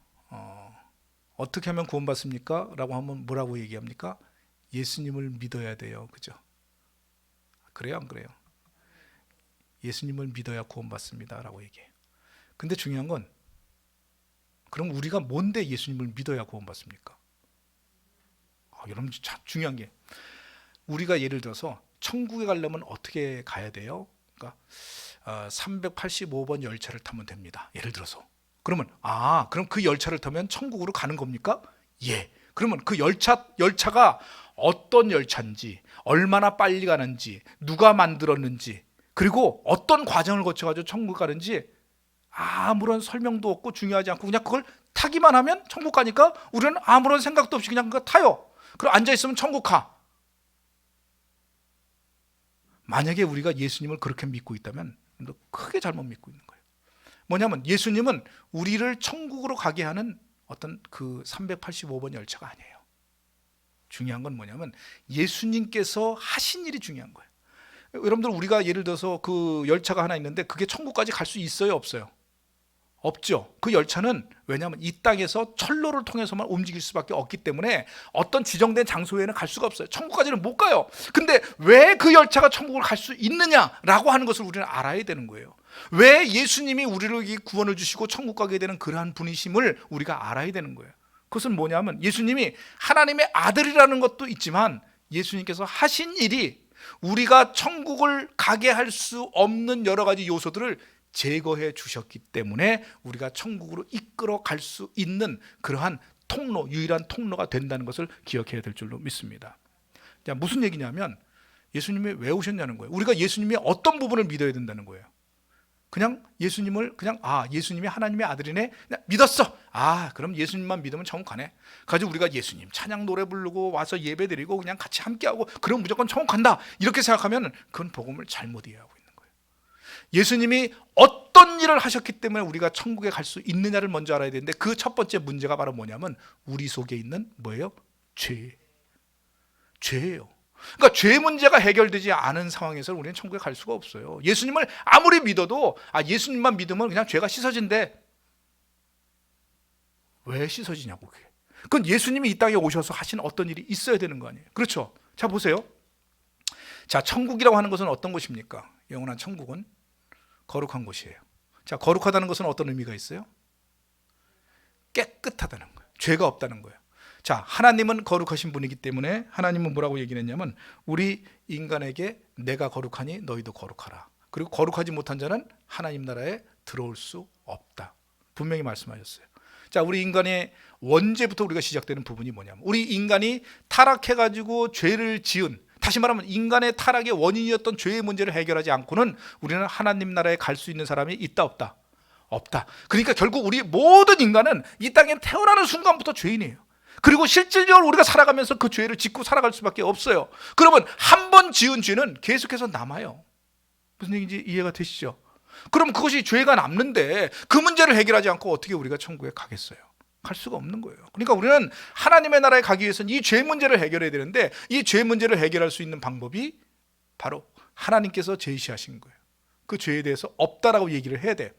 어떻게 하면 구원받습니까? 라고 하면 뭐라고 얘기합니까? 예수님을 믿어야 돼요. 그죠? 그래요, 안 그래요? 예수님을 믿어야 구원받습니다 라고 얘기해요. 근데 중요한 건, 그럼 우리가 뭔데 예수님을 믿어야 구원받습니까? 여러분, 참 중요한 게, 우리가 예를 들어서 천국에 가려면 어떻게 가야 돼요? 그러니까 385번 열차를 타면 됩니다. 예를 들어서. 그러면 그럼 그 열차를 타면 천국으로 가는 겁니까? 예. 그러면 그 열차가 어떤 열차인지, 얼마나 빨리 가는지, 누가 만들었는지, 그리고 어떤 과정을 거쳐가지고 천국 가는지 아무런 설명도 없고 중요하지 않고 그냥 그걸 타기만 하면 천국 가니까 우리는 아무런 생각도 없이 그냥 그거 타요. 그럼 앉아있으면 천국 가. 만약에 우리가 예수님을 그렇게 믿고 있다면 크게 잘못 믿고 있는 거예요. 뭐냐면 예수님은 우리를 천국으로 가게 하는 어떤 그 385번 열차가 아니에요. 중요한 건 뭐냐면 예수님께서 하신 일이 중요한 거예요. 여러분들, 우리가 예를 들어서 그 열차가 하나 있는데 그게 천국까지 갈 수 있어요, 없어요? 없죠. 그 열차는 왜냐하면 이 땅에서 철로를 통해서만 움직일 수밖에 없기 때문에 어떤 지정된 장소에는 갈 수가 없어요. 천국까지는 못 가요. 근데 왜 그 열차가 천국을 갈 수 있느냐라고 하는 것을 우리는 알아야 되는 거예요. 왜 예수님이 우리를 구원을 주시고 천국 가게 되는 그러한 분이심을 우리가 알아야 되는 거예요. 그것은 뭐냐면 예수님이 하나님의 아들이라는 것도 있지만 예수님께서 하신 일이 우리가 천국을 가게 할 수 없는 여러 가지 요소들을 제거해 주셨기 때문에 우리가 천국으로 이끌어 갈 수 있는 그러한 통로, 유일한 통로가 된다는 것을 기억해야 될 줄로 믿습니다. 자, 무슨 얘기냐면 예수님이 왜 오셨냐는 거예요. 우리가 예수님의 어떤 부분을 믿어야 된다는 거예요. 그냥 예수님을 예수님이 하나님의 아들이네, 그냥 믿었어. 그럼 예수님만 믿으면 천국 가네. 가지고 우리가 예수님 찬양 노래 부르고 와서 예배 드리고 그냥 같이 함께하고 그럼 무조건 천국 간다, 이렇게 생각하면 그건 복음을 잘못 이해하고 있는 거예요. 예수님이 어떤 일을 하셨기 때문에 우리가 천국에 갈 수 있느냐를 먼저 알아야 되는데 그 첫 번째 문제가 바로 뭐냐면 우리 속에 있는 뭐예요? 죄예요. 그러니까 죄 문제가 해결되지 않은 상황에서 우리는 천국에 갈 수가 없어요. 예수님을 아무리 믿어도 예수님만 믿으면 그냥 죄가 씻어진대. 왜 씻어지냐고. 그게. 그건 예수님이 이 땅에 오셔서 하신 어떤 일이 있어야 되는 거 아니에요. 그렇죠? 자, 보세요. 자, 천국이라고 하는 것은 어떤 곳입니까? 영원한 천국은 거룩한 곳이에요. 자, 거룩하다는 것은 어떤 의미가 있어요? 깨끗하다는 거예요. 죄가 없다는 거예요. 자, 하나님은 거룩하신 분이기 때문에 하나님은 뭐라고 얘기를 했냐면 우리 인간에게 내가 거룩하니 너희도 거룩하라. 그리고 거룩하지 못한 자는 하나님 나라에 들어올 수 없다. 분명히 말씀하셨어요. 자, 우리 인간의 원죄부터 우리가 시작되는 부분이 뭐냐면 우리 인간이 타락해가지고 죄를 지은, 다시 말하면 인간의 타락의 원인이었던 죄의 문제를 해결하지 않고는 우리는 하나님 나라에 갈 수 있는 사람이 있다, 없다? 없다. 그러니까 결국 우리 모든 인간은 이 땅에 태어나는 순간부터 죄인이에요. 그리고 실질적으로 우리가 살아가면서 그 죄를 짓고 살아갈 수밖에 없어요. 그러면 한 번 지은 죄는 계속해서 남아요. 무슨 얘기인지 이해가 되시죠? 그럼 그것이 죄가 남는데 그 문제를 해결하지 않고 어떻게 우리가 천국에 가겠어요? 갈 수가 없는 거예요. 그러니까 우리는 하나님의 나라에 가기 위해서는 이 죄 문제를 해결해야 되는데 이 죄 문제를 해결할 수 있는 방법이 바로 하나님께서 제시하신 거예요. 그 죄에 대해서 없다라고 얘기를 해야 돼.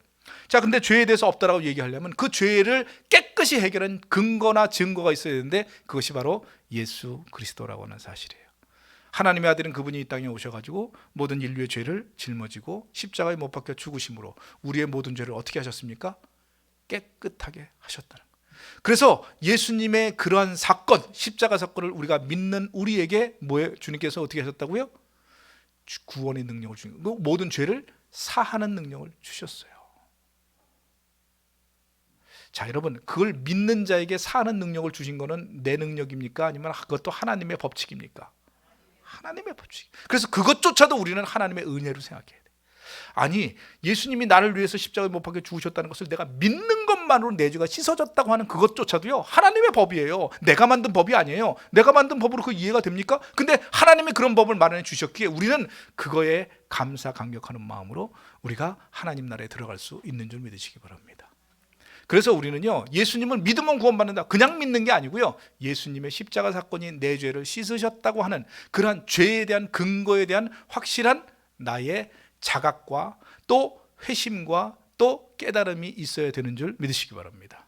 자, 근데 죄에 대해서 없다라고 얘기하려면 그 죄를 깨끗이 해결한 근거나 증거가 있어야 되는데 그것이 바로 예수 그리스도라고 하는 사실이에요. 하나님의 아들은 그분이 이 땅에 오셔가지고 모든 인류의 죄를 짊어지고 십자가에 못 박혀 죽으심으로 우리의 모든 죄를 어떻게 하셨습니까? 깨끗하게 하셨다는 거예요. 그래서 예수님의 그러한 사건, 십자가 사건을 우리가 믿는 우리에게 주님께서 어떻게 하셨다고요? 구원의 능력을 주시고 모든 죄를 사하는 능력을 주셨어요. 자, 여러분, 그걸 믿는 자에게 사하는 능력을 주신 거는 내 능력입니까? 아니면 그것도 하나님의 법칙입니까? 하나님의 법칙. 그래서 그것조차도 우리는 하나님의 은혜로 생각해야 돼. 아니, 예수님이 나를 위해서 십자가에 못 박혀 죽으셨다는 것을 내가 믿는 것만으로 내 죄가 씻어졌다고 하는 그것조차도요, 하나님의 법이에요. 내가 만든 법이 아니에요. 내가 만든 법으로 그 이해가 됩니까? 근데 하나님이 그런 법을 마련해 주셨기에 우리는 그거에 감사 감격하는 마음으로 우리가 하나님 나라에 들어갈 수 있는 줄 믿으시기 바랍니다. 그래서 우리는요, 예수님을 믿으면 구원받는다, 그냥 믿는 게 아니고요, 예수님의 십자가 사건이 내 죄를 씻으셨다고 하는 그러한 죄에 대한 근거에 대한 확실한 나의 자각과 또 회심과 또 깨달음이 있어야 되는 줄 믿으시기 바랍니다.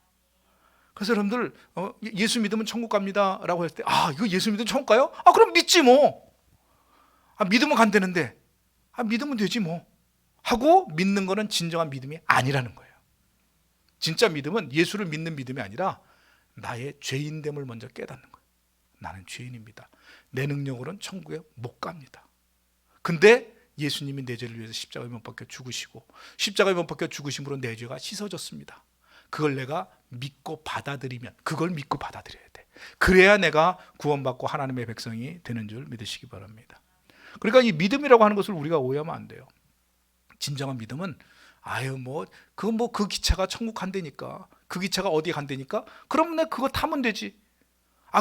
그래서 여러분들 예수 믿으면 천국 갑니다 라고 할 때, 이거 예수 믿으면 천국 가요? 그럼 믿지 뭐. 믿으면 간다는데 믿으면 되지 뭐 하고 믿는 거는 진정한 믿음이 아니라는 거예요. 진짜 믿음은 예수를 믿는 믿음이 아니라 나의 죄인됨을 먼저 깨닫는 거예요. 나는 죄인입니다. 내 능력으로는 천국에 못 갑니다. 근데 예수님이 내 죄를 위해서 십자가에 못 박혀 죽으시고 십자가에 못 박혀 죽으심으로 내 죄가 씻어졌습니다. 그걸 내가 믿고 받아들이면, 그걸 믿고 받아들여야 돼. 그래야 내가 구원받고 하나님의 백성이 되는 줄 믿으시기 바랍니다. 그러니까 이 믿음이라고 하는 것을 우리가 오해하면 안 돼요. 진정한 믿음은 그 기차가 천국 간다니까, 그 기차가 어디 간다니까, 그럼 내가 그거 타면 되지.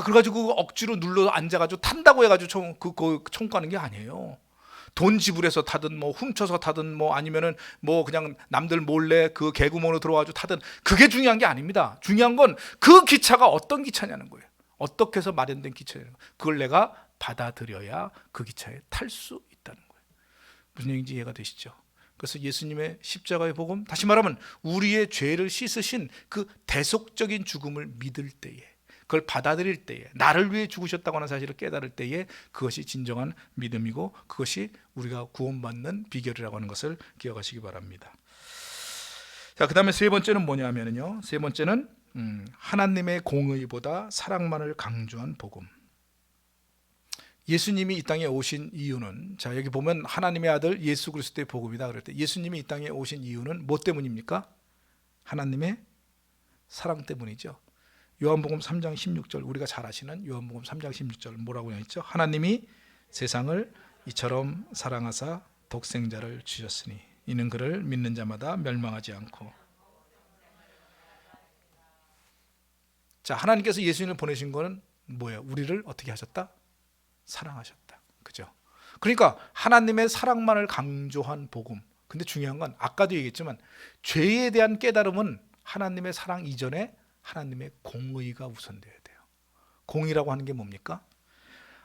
그래가지고 억지로 눌러 앉아가지고 탄다고 해가지고 천국 가는 게 아니에요. 돈 지불해서 타든 훔쳐서 타든 아니면은 그냥 남들 몰래 그 개구멍으로 들어와가지고 타든 그게 중요한 게 아닙니다. 중요한 건 그 기차가 어떤 기차냐는 거예요. 어떻게 해서 마련된 기차냐는 거예요. 그걸 내가 받아들여야 그 기차에 탈 수 있다는 거예요. 무슨 얘기인지 이해가 되시죠? 그래서 예수님의 십자가의 복음, 다시 말하면 우리의 죄를 씻으신 그 대속적인 죽음을 믿을 때에, 그걸 받아들일 때에, 나를 위해 죽으셨다고 하는 사실을 깨달을 때에 그것이 진정한 믿음이고 그것이 우리가 구원받는 비결이라고 하는 것을 기억하시기 바랍니다. 자, 그 다음에 세 번째는 뭐냐면요, 세 번째는 하나님의 공의보다 사랑만을 강조한 복음. 예수님이 이 땅에 오신 이유는, 자, 여기 보면 하나님의 아들 예수 그리스도의 복음이다 그럴 때 예수님이 이 땅에 오신 이유는 뭐 때문입니까? 하나님의 사랑 때문이죠. 요한복음 3장 16절, 우리가 잘 아시는 요한복음 3장 16절 뭐라고 했죠? 하나님이 세상을 이처럼 사랑하사 독생자를 주셨으니 이는 그를 믿는 자마다 멸망하지 않고. 자, 하나님께서 예수님을 보내신 거는 뭐예요? 우리를 어떻게 하셨다? 사랑하셨다. 그죠? 그러니까 하나님의 사랑만을 강조한 복음. 근데 중요한 건 아까도 얘기했지만 죄에 대한 깨달음은 하나님의 사랑 이전에 하나님의 공의가 우선돼야 돼요. 공의라고 하는 게 뭡니까?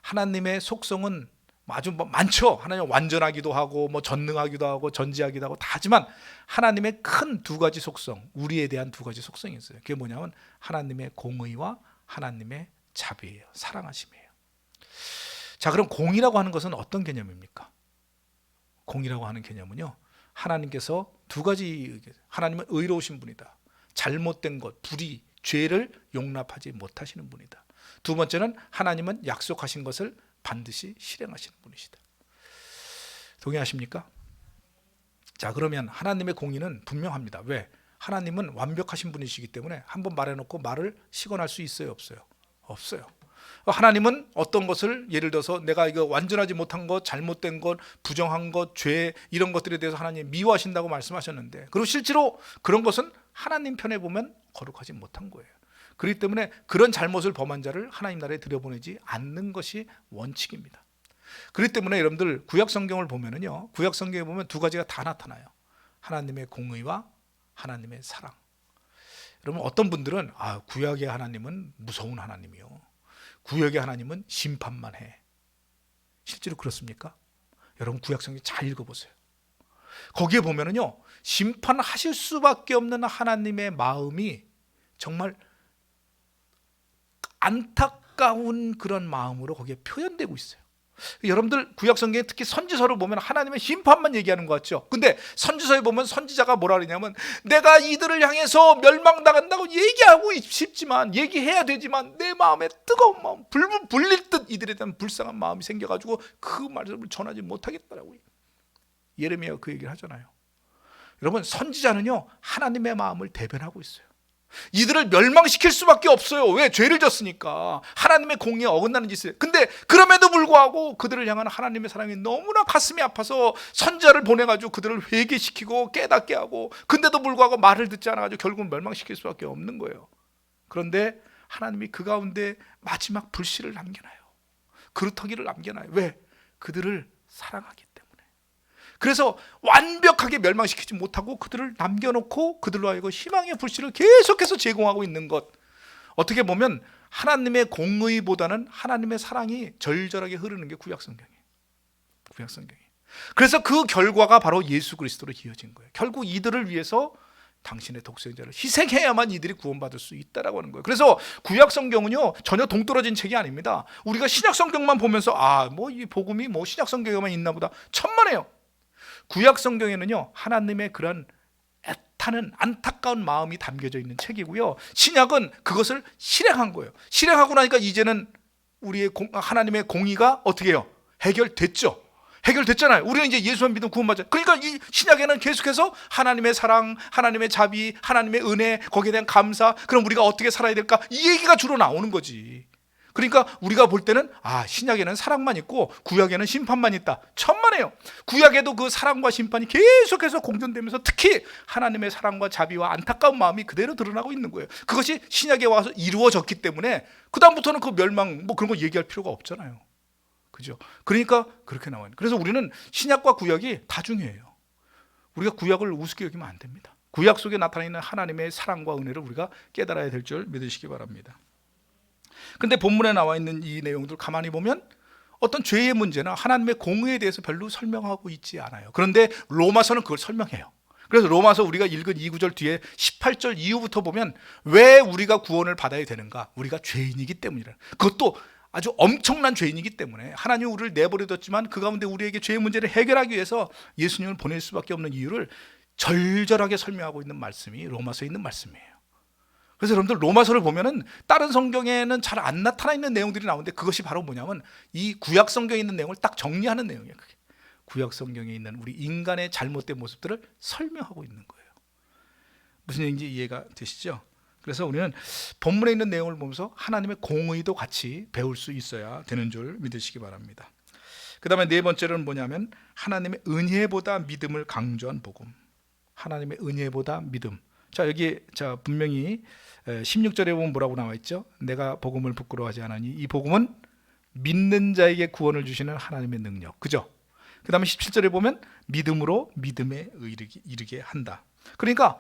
하나님의 속성은 아주 많죠. 하나님 완전하기도 하고 전능하기도 하고 전지하기도 하고 다 하지만 하나님의 큰 두 가지 속성, 우리에 대한 두 가지 속성이 있어요. 그게 뭐냐면 하나님의 공의와 하나님의 자비예요. 사랑하심이에요. 자, 그럼 공의라고 하는 것은 어떤 개념입니까? 공의라고 하는 개념은요, 하나님께서 두 가지, 하나님은 의로우신 분이다. 잘못된 것, 불의, 죄를 용납하지 못하시는 분이다. 두 번째는 하나님은 약속하신 것을 반드시 실행하시는 분이시다. 동의하십니까? 자, 그러면 하나님의 공의는 분명합니다. 왜? 하나님은 완벽하신 분이시기 때문에 한번 말해놓고 말을 시건할 수 있어요, 없어요? 없어요. 하나님은 어떤 것을, 예를 들어서 내가 이거 완전하지 못한 것, 잘못된 것, 부정한 것, 죄, 이런 것들에 대해서 하나님 미워하신다고 말씀하셨는데, 그리고 실제로 그런 것은 하나님 편에 보면 거룩하지 못한 거예요. 그렇기 때문에 그런 잘못을 범한 자를 하나님 나라에 들여보내지 않는 것이 원칙입니다. 그렇기 때문에 여러분들 구약 성경을 보면은요, 구약 성경에 보면 두 가지가 다 나타나요. 하나님의 공의와 하나님의 사랑. 여러분, 어떤 분들은 구약의 하나님은 무서운 하나님이요, 구약의 하나님은 심판만 해. 실제로 그렇습니까? 여러분 구약 성경 잘 읽어보세요. 거기에 보면은요, 심판하실 수밖에 없는 하나님의 마음이 정말 안타까운 그런 마음으로 거기에 표현되고 있어요. 여러분들 구약 성경에 특히 선지서를 보면 하나님의 심판만 얘기하는 것 같죠. 근데 선지서에 보면 선지자가 뭐라 그러냐면, 내가 이들을 향해서 멸망당한다고 얘기하고 싶지만, 얘기해야 되지만 내 마음에 뜨거운 마음, 불 불릴 듯 이들에 대한 불쌍한 마음이 생겨가지고 그 말씀을 전하지 못하겠다라고 예레미야가 그 얘기를 하잖아요. 여러분, 선지자는요 하나님의 마음을 대변하고 있어요. 이들을 멸망시킬 수밖에 없어요. 왜? 죄를 졌으니까. 하나님의 공의에 어긋나는 짓을. 근데 그럼에도 불구하고 그들을 향한 하나님의 사랑이 너무나 가슴이 아파서 선지자를 보내가지고 그들을 회개시키고 깨닫게 하고, 근데도 불구하고 말을 듣지 않아가지고 결국은 멸망시킬 수밖에 없는 거예요. 그런데 하나님이 그 가운데 마지막 불씨를 남겨놔요. 그루터기를 남겨놔요. 왜? 그들을 사랑하기 때문에. 그래서 완벽하게 멸망시키지 못하고 그들을 남겨놓고 그들로 하여금 희망의 불씨를 계속해서 제공하고 있는 것. 어떻게 보면 하나님의 공의보다는 하나님의 사랑이 절절하게 흐르는 게 구약성경이에요. 구약성경이. 그래서 그 결과가 바로 예수 그리스도로 이어진 거예요. 결국 이들을 위해서 당신의 독생자를 희생해야만 이들이 구원받을 수 있다라고 하는 거예요. 그래서 구약성경은요 전혀 동떨어진 책이 아닙니다. 우리가 신약성경만 보면서 이 복음이 신약성경에만 있나 보다, 천만에요. 구약 성경에는요 하나님의 그런 애타는 안타까운 마음이 담겨져 있는 책이고요, 신약은 그것을 실행한 거예요. 실행하고 나니까 이제는 우리의 하나님의 공의가 어떻게 해요? 해결됐죠. 해결됐잖아요. 우리는 이제 예수만 믿으면 구원받잖아요. 그러니까 이 신약에는 계속해서 하나님의 사랑, 하나님의 자비, 하나님의 은혜, 거기에 대한 감사, 그럼 우리가 어떻게 살아야 될까, 이 얘기가 주로 나오는 거지. 그러니까 우리가 볼 때는 신약에는 사랑만 있고 구약에는 심판만 있다, 천만에요. 구약에도 그 사랑과 심판이 계속해서 공존되면서 특히 하나님의 사랑과 자비와 안타까운 마음이 그대로 드러나고 있는 거예요. 그것이 신약에 와서 이루어졌기 때문에 그 다음부터는 그 멸망 그런 거 얘기할 필요가 없잖아요. 그죠? 그러니까 그렇게 나와요. 그래서 우리는 신약과 구약이 다 중요해요. 우리가 구약을 우습게 여기면 안 됩니다. 구약 속에 나타나 있는 하나님의 사랑과 은혜를 우리가 깨달아야 될 줄 믿으시기 바랍니다. 근데 본문에 나와 있는 이 내용들 가만히 보면 어떤 죄의 문제나 하나님의 공의에 대해서 별로 설명하고 있지 않아요. 그런데 로마서는 그걸 설명해요. 그래서 로마서 우리가 읽은 2구절 뒤에 18절 이후부터 보면 왜 우리가 구원을 받아야 되는가? 우리가 죄인이기 때문이라. 그것도 아주 엄청난 죄인이기 때문에 하나님이 우리를 내버려뒀지만 그 가운데 우리에게 죄의 문제를 해결하기 위해서 예수님을 보낼 수밖에 없는 이유를 절절하게 설명하고 있는 말씀이 로마서에 있는 말씀이에요. 그래서 여러분들 로마서를 보면은 다른 성경에는 잘 안 나타나 있는 내용들이 나오는데 그것이 바로 뭐냐면 이 구약 성경에 있는 내용을 딱 정리하는 내용이에요. 그게 구약 성경에 있는 우리 인간의 잘못된 모습들을 설명하고 있는 거예요. 무슨 얘기인지 이해가 되시죠? 그래서 우리는 본문에 있는 내용을 보면서 하나님의 공의도 같이 배울 수 있어야 되는 줄 믿으시기 바랍니다. 그 다음에 네 번째로는 뭐냐면 하나님의 은혜보다 믿음을 강조한 복음. 하나님의 은혜보다 믿음. 여기 분명히 16절에 보면 뭐라고 나와 있죠? 내가 복음을 부끄러워하지 않으니 이 복음은 믿는 자에게 구원을 주시는 하나님의 능력. 그죠? 그 다음에 17절에 보면 믿음으로 믿음에 이르게 한다. 그러니까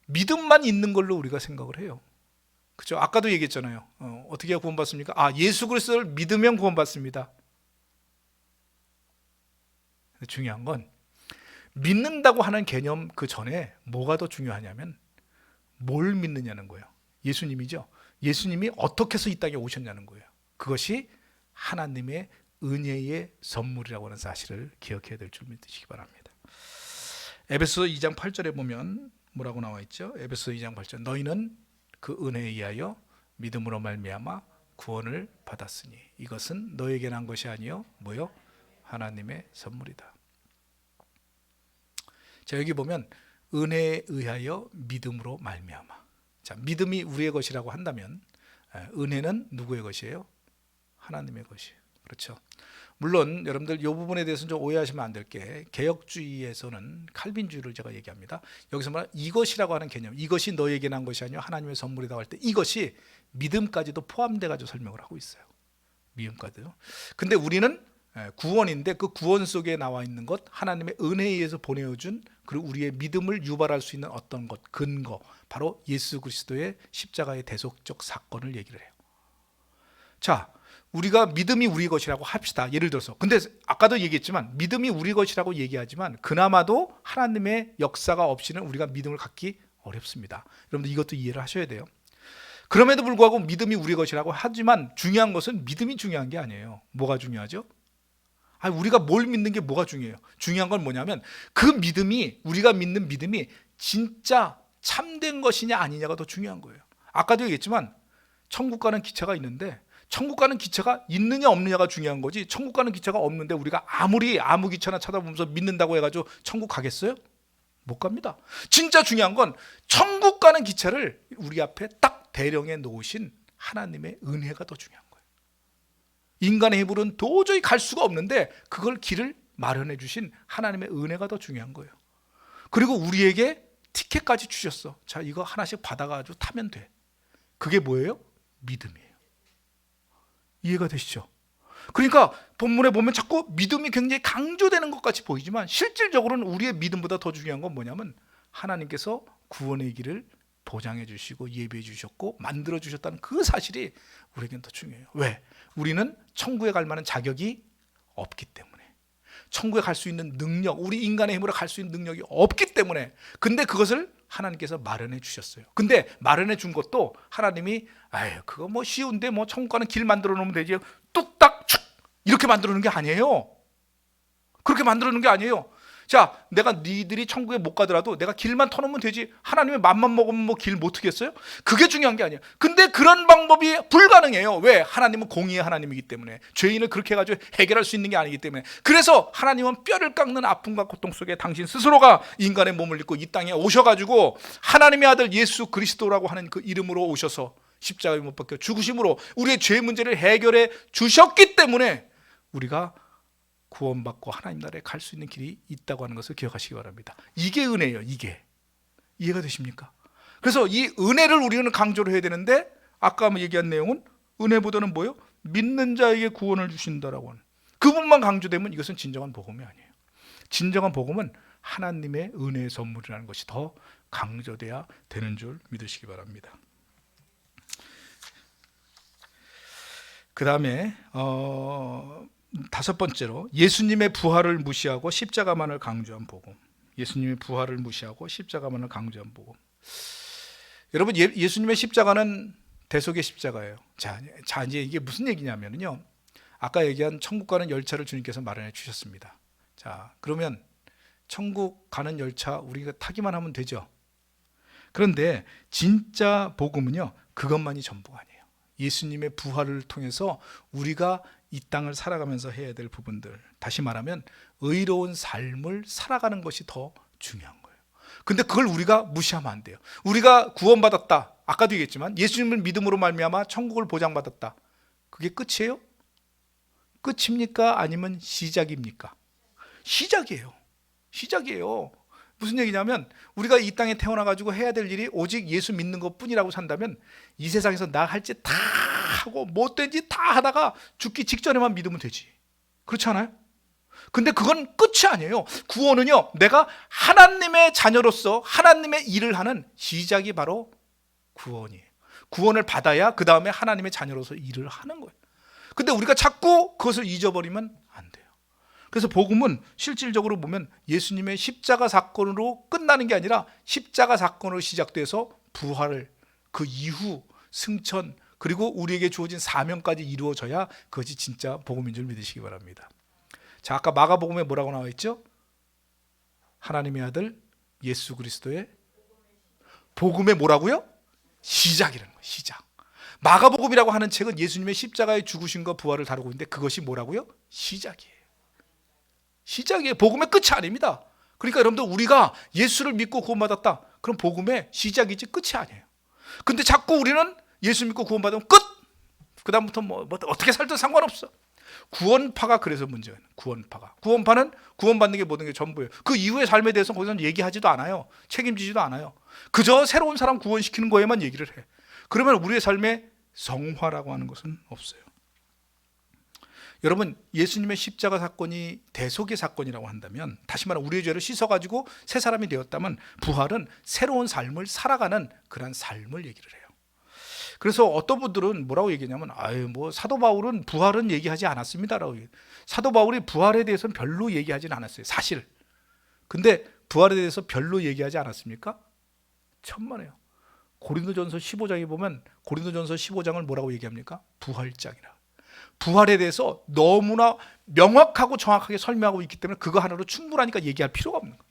믿음만 있는 걸로 우리가 생각을 해요. 그죠? 아까도 얘기했잖아요. 어떻게 구원받습니까? 예수 그리스도를 믿으면 구원받습니다. 중요한 건 믿는다고 하는 개념 그 전에 뭐가 더 중요하냐면 뭘 믿느냐는 거예요. 예수님이죠. 예수님이 어떻게 해서 이 땅에 오셨냐는 거예요. 그것이 하나님의 은혜의 선물이라고 하는 사실을 기억해야 될 줄 믿으시기 바랍니다. 에베소 2장 8절에 보면 뭐라고 나와 있죠? 에베소 2장 8절 너희는 그 은혜에 의하여 믿음으로 말미암아 구원을 받았으니 이것은 너에게 난 것이 아니요 뭐요? 하나님의 선물이다. 여기 보면 은혜에 의하여 믿음으로 말미암아. 믿음이 우리의 것이라고 한다면 은혜는 누구의 것이에요? 하나님의 것이에요. 그렇죠. 물론 여러분들 이 부분에 대해서는 좀 오해하시면 안 될 게 개혁주의에서는 칼빈주의를 제가 얘기합니다. 여기서 말하는 이것이라고 하는 개념, 이것이 너에게 난 것이 아니요 하나님의 선물이라고 할 때 이것이 믿음까지도 포함돼 가지고 설명을 하고 있어요. 믿음까지요. 근데 우리는 구원인데 그 구원 속에 나와 있는 것, 하나님의 은혜에 의해서 보내어준 그리고 우리의 믿음을 유발할 수 있는 어떤 것, 근거, 바로 예수 그리스도의 십자가의 대속적 사건을 얘기를 해요. 우리가 믿음이 우리 것이라고 합시다. 예를 들어서. 근데 아까도 얘기했지만 믿음이 우리 것이라고 얘기하지만 그나마도 하나님의 역사가 없이는 우리가 믿음을 갖기 어렵습니다. 여러분들 이것도 이해를 하셔야 돼요. 그럼에도 불구하고 믿음이 우리 것이라고 하지만 중요한 것은 믿음이 중요한 게 아니에요. 뭐가 중요하죠? 우리가 뭘 믿는 게 뭐가 중요해요? 중요한 건 뭐냐면 그 믿음이, 우리가 믿는 믿음이 진짜 참된 것이냐 아니냐가 더 중요한 거예요. 아까도 얘기했지만 천국 가는 기차가 있는데 천국 가는 기차가 있느냐 없느냐가 중요한 거지, 천국 가는 기차가 없는데 우리가 아무리 아무 기차나 쳐다보면서 믿는다고 해가지고 천국 가겠어요? 못 갑니다. 진짜 중요한 건 천국 가는 기차를 우리 앞에 딱 대령해 놓으신 하나님의 은혜가 더 중요한 거예요. 인간의 힘으로는 도저히 갈 수가 없는데 그걸 길을 마련해 주신 하나님의 은혜가 더 중요한 거예요. 그리고 우리에게 티켓까지 주셨어. 자, 이거 하나씩 받아가지고 타면 돼. 그게 뭐예요? 믿음이에요. 이해가 되시죠? 그러니까 본문에 보면 자꾸 믿음이 굉장히 강조되는 것 같이 보이지만 실질적으로는 우리의 믿음보다 더 중요한 건 뭐냐면 하나님께서 구원의 길을 보장해 주시고 예비해 주셨고 만들어 주셨다는 그 사실이 우리에게는 더 중요해요. 왜? 우리는 천국에 갈 만한 자격이 없기 때문에, 천국에 갈 수 있는 능력, 우리 인간의 힘으로 갈 수 있는 능력이 없기 때문에. 근데 그것을 하나님께서 마련해 주셨어요. 근데 마련해 준 것도 하나님이 그거 뭐 쉬운데 뭐 천국 가는 길 만들어 놓으면 되지, 뚝딱 축 이렇게 만들어 놓은 게 아니에요. 그렇게 만들어 놓은 게 아니에요. 자, 내가 니들이 천국에 못 가더라도 내가 길만 터놓으면 되지, 하나님의 맘만 먹으면 뭐 길 못 트겠어요? 그게 중요한 게 아니에요. 근데 그런 방법이 불가능해요. 왜? 하나님은 공의의 하나님이기 때문에, 죄인을 그렇게 해가지고 해결할 수 있는 게 아니기 때문에. 그래서 하나님은 뼈를 깎는 아픔과 고통 속에 당신 스스로가 인간의 몸을 입고 이 땅에 오셔가지고 하나님의 아들 예수 그리스도라고 하는 그 이름으로 오셔서 십자가에 못 박혀 죽으심으로 우리의 죄 문제를 해결해 주셨기 때문에 우리가 구원받고 하나님 나라에 갈 수 있는 길이 있다고 하는 것을 기억하시기 바랍니다. 이게 은혜예요. 이게. 이해가 되십니까? 그래서 이 은혜를 우리는 강조를 해야 되는데 아까 얘기한 내용은 은혜보다는 뭐예요? 믿는 자에게 구원을 주신다라고 하는 그 부분만 강조되면 이것은 진정한 복음이 아니에요. 진정한 복음은 하나님의 은혜의 선물이라는 것이 더 강조돼야 되는 줄 믿으시기 바랍니다. 그 다음에 다섯 번째로 예수님의 부활을 무시하고 십자가만을 강조한 복음. 예수님의 부활을 무시하고 십자가만을 강조한 복음. 여러분, 예수님의 십자가는 대속의 십자가예요. 자, 이제 이게 무슨 얘기냐면요, 아까 얘기한 천국 가는 열차를 주님께서 마련해 주셨습니다. 자, 그러면 천국 가는 열차 우리가 타기만 하면 되죠. 그런데 진짜 복음은요, 그것만이 전부가 아니에요. 예수님의 부활을 통해서 우리가 이 땅을 살아가면서 해야 될 부분들, 다시 말하면 의로운 삶을 살아가는 것이 더 중요한 거예요. 근데 그걸 우리가 무시하면 안 돼요. 우리가 구원받았다, 아까도 얘기했지만 예수님을 믿음으로 말미암아 천국을 보장받았다, 그게 끝이에요? 끝입니까? 아니면 시작입니까? 시작이에요. 시작이에요. 무슨 얘기냐면 우리가 이 땅에 태어나가지고 해야 될 일이 오직 예수 믿는 것뿐이라고 산다면 이 세상에서 나 할 짓 다 하고 못된 짓 다 하다가 죽기 직전에만 믿으면 되지. 그렇지 않아요? 근데 그건 끝이 아니에요. 구원은요, 내가 하나님의 자녀로서 하나님의 일을 하는 시작이 바로 구원이에요. 구원을 받아야 그 다음에 하나님의 자녀로서 일을 하는 거예요. 근데 우리가 자꾸 그것을 잊어버리면 안 돼요. 그래서 복음은 실질적으로 보면 예수님의 십자가 사건으로 끝나는 게 아니라 십자가 사건으로 시작돼서 부활을, 그 이후 승천, 그리고 우리에게 주어진 사명까지 이루어져야 그것이 진짜 복음인 줄 믿으시기 바랍니다. 자, 아까 마가복음에 뭐라고 나와 있죠? 하나님의 아들 예수 그리스도의 복음의 뭐라고요? 시작이라는 거예요. 시작. 마가복음이라고 하는 책은 예수님의 십자가의 죽으심과 부활을 다루고 있는데 그것이 뭐라고요? 시작이에요. 시작이에요. 복음의 끝이 아닙니다. 그러니까 여러분들, 우리가 예수를 믿고 구원받았다, 그럼 복음의 시작이지 끝이 아니에요. 근데 자꾸 우리는 예수 믿고 구원받으면 끝! 그 다음부터 뭐 어떻게 살든 상관없어. 구원파가 그래서 문제예요. 구원파는 구원받는 게 모든 게 전부예요. 그 이후의 삶에 대해서 거기서는 얘기하지도 않아요. 책임지지도 않아요. 그저 새로운 사람 구원시키는 거에만 얘기를 해. 그러면 우리의 삶에 성화라고 하는 것은 없어요. 여러분, 예수님의 십자가 사건이 대속의 사건이라고 한다면, 다시 말하면 우리의 죄를 씻어가지고 새 사람이 되었다면 부활은 새로운 삶을 살아가는 그런 삶을 얘기를 해요. 그래서 어떤 분들은 뭐라고 얘기하냐면 아유 뭐 사도 바울은 부활은 얘기하지 않았습니다라고 사도 바울이 부활에 대해서는 별로 얘기하지는 않았어요 사실. 근데 부활에 대해서 별로 얘기하지 않았습니까? 천만에요. 고린도전서 15장에 보면 고린도전서 15장을 뭐라고 얘기합니까? 부활장이라. 부활에 대해서 너무나 명확하고 정확하게 설명하고 있기 때문에 그거 하나로 충분하니까 얘기할 필요가 없는 거예요.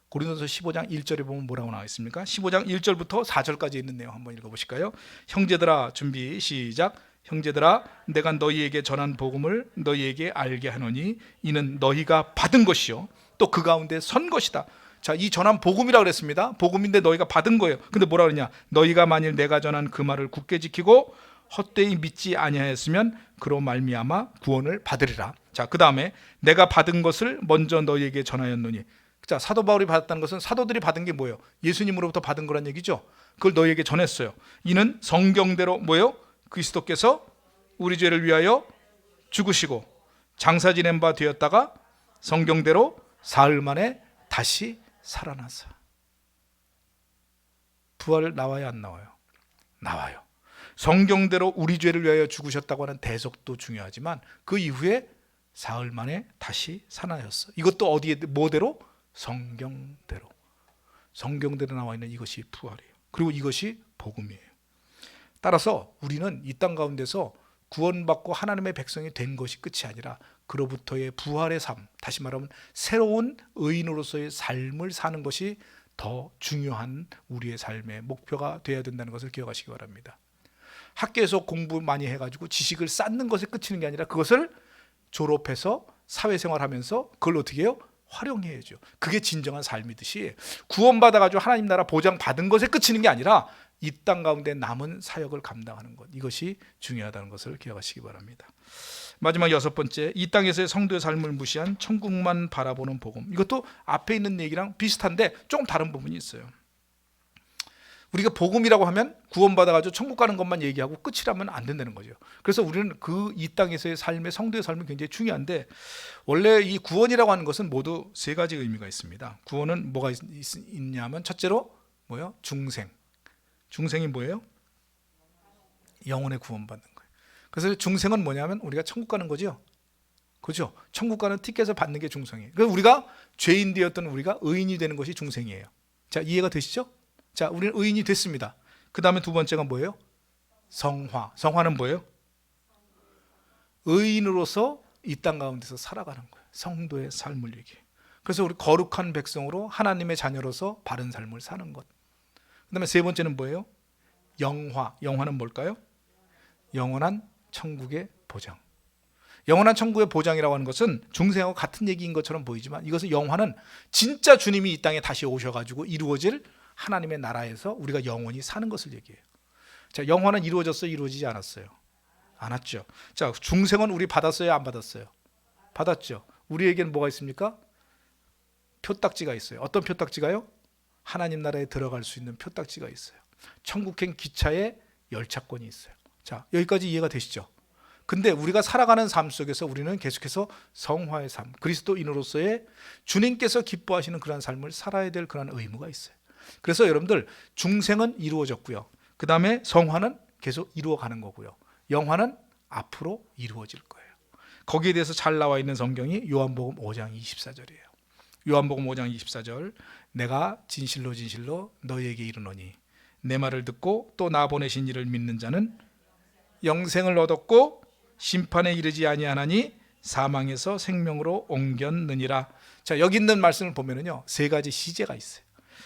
고린도전서 15장 1절에 보면 뭐라고 나와 있습니까? 15장 1절부터 4절까지 있는 내용 한번 읽어보실까요? 형제들아, 준비 시작. 형제들아, 내가 너희에게 전한 복음을 너희에게 알게 하노니 이는 너희가 받은 것이요 또 그 가운데 선 것이다. 자, 이 전한 복음이라고 그랬습니다. 복음인데 너희가 받은 거예요. 근데 뭐라 그러냐? 너희가 만일 내가 전한 그 말을 굳게 지키고 헛되이 믿지 아니하였으면 그로 말미암아 구원을 받으리라. 자, 그 다음에 내가 받은 것을 먼저 너희에게 전하였노니. 자, 사도 바울이 받았다는 것은 사도들이 받은 게 뭐예요? 예수님으로부터 받은 거란 얘기죠. 그걸 너희에게 전했어요. 이는 성경대로 뭐예요? 그리스도께서 우리 죄를 위하여 죽으시고 장사 지낸 바 되었다가 성경대로 사흘 만에 다시 살아나서. 부활 나와요 안 나와요? 나와요. 성경대로 우리 죄를 위하여 죽으셨다고 하는 대속도 중요하지만 그 이후에 사흘 만에 다시 살아나셨어. 이것도 어디에 뭐대로? 성경대로. 성경대로 나와 있는 이것이 부활이에요. 그리고 이것이 복음이에요. 따라서 우리는 이 땅 가운데서 구원받고 하나님의 백성이 된 것이 끝이 아니라 그로부터의 부활의 삶, 다시 말하면 새로운 의인으로서의 삶을 사는 것이 더 중요한 우리의 삶의 목표가 되어야 된다는 것을 기억하시기 바랍니다. 학교에서 공부 많이 해가지고 지식을 쌓는 것에 그치는 게 아니라 그것을 졸업해서 사회생활하면서 그걸 어떻게 해요? 활용해야죠. 그게 진정한 삶이듯이 구원받아가지고 하나님 나라 보장받은 것에 그치는 게 아니라 이 땅 가운데 남은 사역을 감당하는 것, 이것이 중요하다는 것을 기억하시기 바랍니다. 마지막 6번째, 이 땅에서의 성도의 삶을 무시한 천국만 바라보는 복음. 이것도 앞에 있는 얘기랑 비슷한데 조금 다른 부분이 있어요. 우리가 복음이라고 하면 구원받아가지고 천국 가는 것만 얘기하고 끝이라면 안 된다는 거죠. 그래서 우리는 그 이 땅에서의 삶의 성도의 삶이 굉장히 중요한데, 원래 이 구원이라고 하는 것은 모두 3가지 의미가 있습니다. 구원은 뭐가 있냐면 첫째로 뭐예요? 중생. 중생이 뭐예요? 영혼의 구원받는 거예요. 그래서 중생은 뭐냐면 우리가 천국 가는 거죠. 그죠? 천국 가는 티켓을 받는 게 중생이에요. 그래서 우리가 죄인 되었던 우리가 의인이 되는 것이 중생이에요. 자, 이해가 되시죠? 자, 우리는 의인이 됐습니다. 그 다음에 2번째가 뭐예요? 성화. 성화는 뭐예요? 의인으로서 이 땅 가운데서 살아가는 거예요. 성도의 삶을 얘기해요. 그래서 우리 거룩한 백성으로 하나님의 자녀로서 바른 삶을 사는 것. 그 다음에 3번째는 뭐예요? 영화. 영화는 뭘까요? 영원한 천국의 보장. 영원한 천국의 보장이라고 하는 것은 중생하고 같은 얘기인 것처럼 보이지만 이것은 영화는 진짜 주님이 이 땅에 다시 오셔가지고 이루어질 하나님의 나라에서 우리가 영원히 사는 것을 얘기해요. 자, 영화는 이루어졌어요? 이루어지지 않았어요? 않았죠. 자, 중생은 우리 받았어요? 안 받았어요? 받았죠. 우리에게는 뭐가 있습니까? 표딱지가 있어요. 어떤 표딱지가요? 하나님 나라에 들어갈 수 있는 표딱지가 있어요. 천국행 기차에 열차권이 있어요. 자, 여기까지 이해가 되시죠? 근데 우리가 살아가는 삶 속에서 우리는 계속해서 성화의 삶, 그리스도인으로서의 주님께서 기뻐하시는 그런 삶을 살아야 될 그런 의무가 있어요. 그래서 여러분들 중생은 이루어졌고요. 그 다음에 성화는 계속 이루어가는 거고요. 영화는 앞으로 이루어질 거예요. 거기에 대해서 잘 나와 있는 성경이 요한복음 5장 24절이에요. 요한복음 5장 24절, 내가 진실로 진실로 너희에게 이르노니 내 말을 듣고 또 나 보내신 이를 믿는 자는 영생을 얻었고 심판에 이르지 아니하나니 사망에서 생명으로 옮겼느니라. 자, 여기 있는 말씀을 보면은요 3가지 시제가 있어요.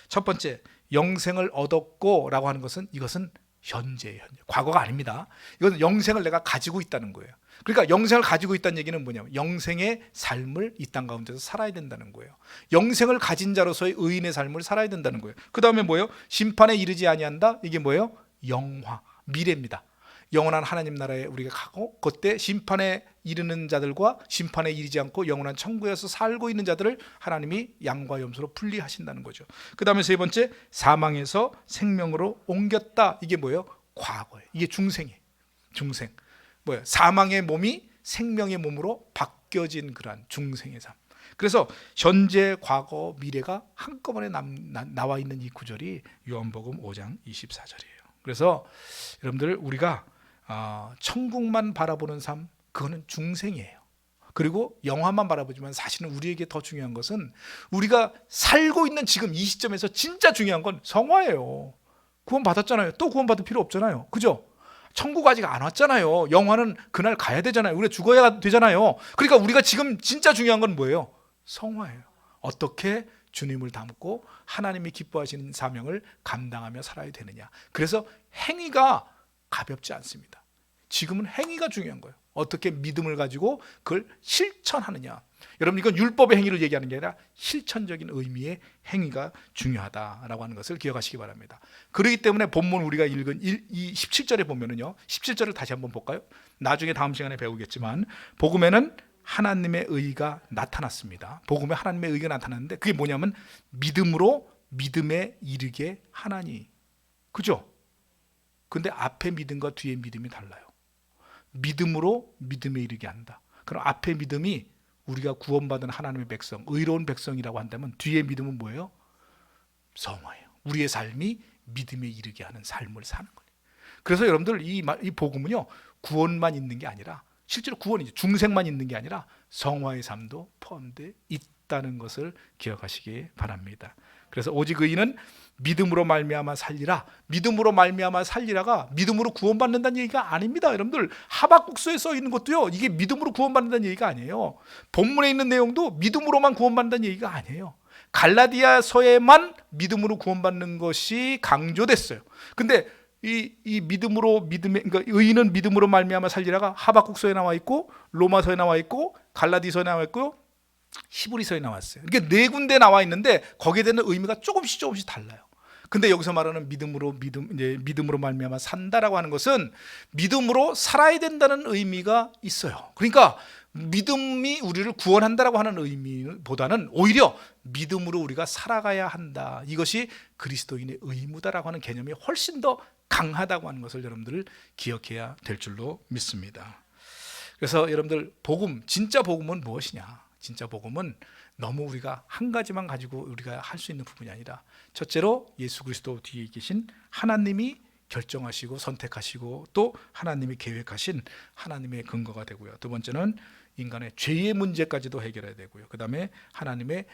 첫 번째, 영생을 얻었고 라고 하는 것은 이것은 현재예요. 과거가 아닙니다. 이건 영생을 내가 가지고 있다는 거예요. 그러니까 영생을 가지고 있다는 얘기는 뭐냐면 영생의 삶을 이 땅 가운데서 살아야 된다는 거예요. 영생을 가진 자로서의 의인의 삶을 살아야 된다는 거예요. 그 다음에 뭐예요? 심판에 이르지 아니한다. 이게 뭐예요? 영화, 미래입니다. 영원한 하나님 나라에 우리가 가고 그때 심판에 이르는 자들과 심판에 이르지 않고 영원한 천국에서 살고 있는 자들을 하나님이 양과 염소로 분리하신다는 거죠. 그 다음에 3번째, 사망에서 생명으로 옮겼다. 이게 뭐예요? 과거예요. 이게 중생이에요. 중생. 뭐예요? 사망의 몸이 생명의 몸으로 바뀌어진 그러한 중생의 삶. 그래서 현재, 과거, 미래가 한꺼번에 나와 있는 이 구절이 요한복음 5장 24절이에요. 그래서 여러분들 우리가 천국만 바라보는 삶, 그거는 중생이에요. 그리고 영화만 바라보지만 사실은 우리에게 더 중요한 것은 우리가 살고 있는 지금 이 시점에서 진짜 중요한 건 성화예요. 구원 받았잖아요. 또 구원 받을 필요 없잖아요. 그죠? 천국 아직 안 왔잖아요. 영화는 그날 가야 되잖아요. 우리가 죽어야 되잖아요. 그러니까 우리가 지금 진짜 중요한 건 뭐예요? 성화예요. 어떻게 주님을 닮고 하나님이 기뻐하시는 사명을 감당하며 살아야 되느냐. 그래서 행위가 가볍지 않습니다. 지금은 행위가 중요한 거예요. 어떻게 믿음을 가지고 그걸 실천하느냐. 여러분, 이건 율법의 행위를 얘기하는 게 아니라 실천적인 의미의 행위가 중요하다라고 하는 것을 기억하시기 바랍니다. 그렇기 때문에 본문 우리가 읽은 이 17절에 보면은요, 17절을 다시 한번 볼까요? 나중에 다음 시간에 배우겠지만 복음에는 하나님의 의가 나타났습니다. 복음에 하나님의 의가 나타났는데 그게 뭐냐면 믿음으로 믿음에 이르게 하나니. 그죠? 근데 앞에 믿음과 뒤에 믿음이 달라요. 믿음으로 믿음에 이르게 한다. 그럼 앞에 믿음이 우리가 구원받은 하나님의 백성, 의로운 백성이라고 한다면 뒤에 믿음은 뭐예요? 성화예요. 우리의 삶이 믿음에 이르게 하는 삶을 사는 거예요. 그래서 여러분들 이 복음은요, 구원만 있는 게 아니라 실제로 구원이죠. 중생만 있는 게 아니라 성화의 삶도 포함되어 있다는 것을 기억하시기 바랍니다. 그래서 오직 의인은 믿음으로 말미암아 살리라. 믿음으로 말미암아 살리라가 믿음으로 구원받는다는 얘기가 아닙니다. 여러분들 하박국서에 써 있는 것도요, 이게 믿음으로 구원받는다는 얘기가 아니에요. 본문에 있는 내용도 믿음으로만 구원받는다는 얘기가 아니에요. 갈라디아서에만 믿음으로 구원받는 것이 강조됐어요. 근데 이 믿음으로 그러니까 의인은 믿음으로 말미암아 살리라가 하박국서에 나와 있고 로마서에 나와 있고 갈라디아서에 나와 있고 히브리서에 나왔어요. 이게 네 군데 나와 있는데 거기에 대한 의미가 조금씩 달라요. 근데 여기서 말하는 믿음으로 말미암아 산다라고 하는 것은 믿음으로 살아야 된다는 의미가 있어요. 그러니까 믿음이 우리를 구원한다라고 하는 의미보다는 오히려 믿음으로 우리가 살아가야 한다. 이것이 그리스도인의 의무다라고 하는 개념이 훨씬 더 강하다고 하는 것을 여러분들 기억해야 될 줄로 믿습니다. 그래서 여러분들 복음, 진짜 복음은 무엇이냐? 진짜 복음은 너무 우리가 한 가지만 가지고 우리가 할 수 있는 부분이 아니라 첫째로 예수 그리스도 뒤에 계신 하나님이 결정하시고 선택하시고 또 하나님이 계획하신 하나님의 근거가 되고요. 두 번째는 인간의 죄의 문제까지도 해결해야 되고요. 그 다음에 하나님의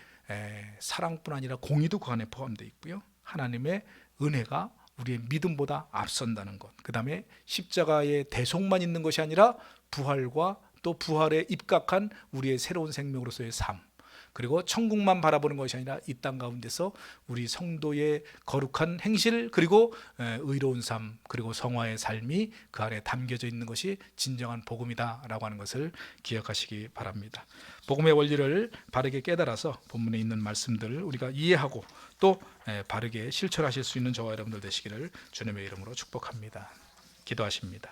사랑뿐 아니라 공의도 그 안에 포함되어 있고요. 하나님의 은혜가 우리의 믿음보다 앞선다는 것. 그 다음에 십자가의 대속만 있는 것이 아니라 부활과 또 부활에 입각한 우리의 새로운 생명으로서의 삶, 그리고 천국만 바라보는 것이 아니라 이 땅 가운데서 우리 성도의 거룩한 행실, 그리고 의로운 삶, 그리고 성화의 삶이 그 안에 담겨져 있는 것이 진정한 복음이다라고 하는 것을 기억하시기 바랍니다. 복음의 원리를 바르게 깨달아서 본문에 있는 말씀들을 우리가 이해하고 또 바르게 실천하실 수 있는 저와 여러분들 되시기를 주님의 이름으로 축복합니다. 기도하십니다.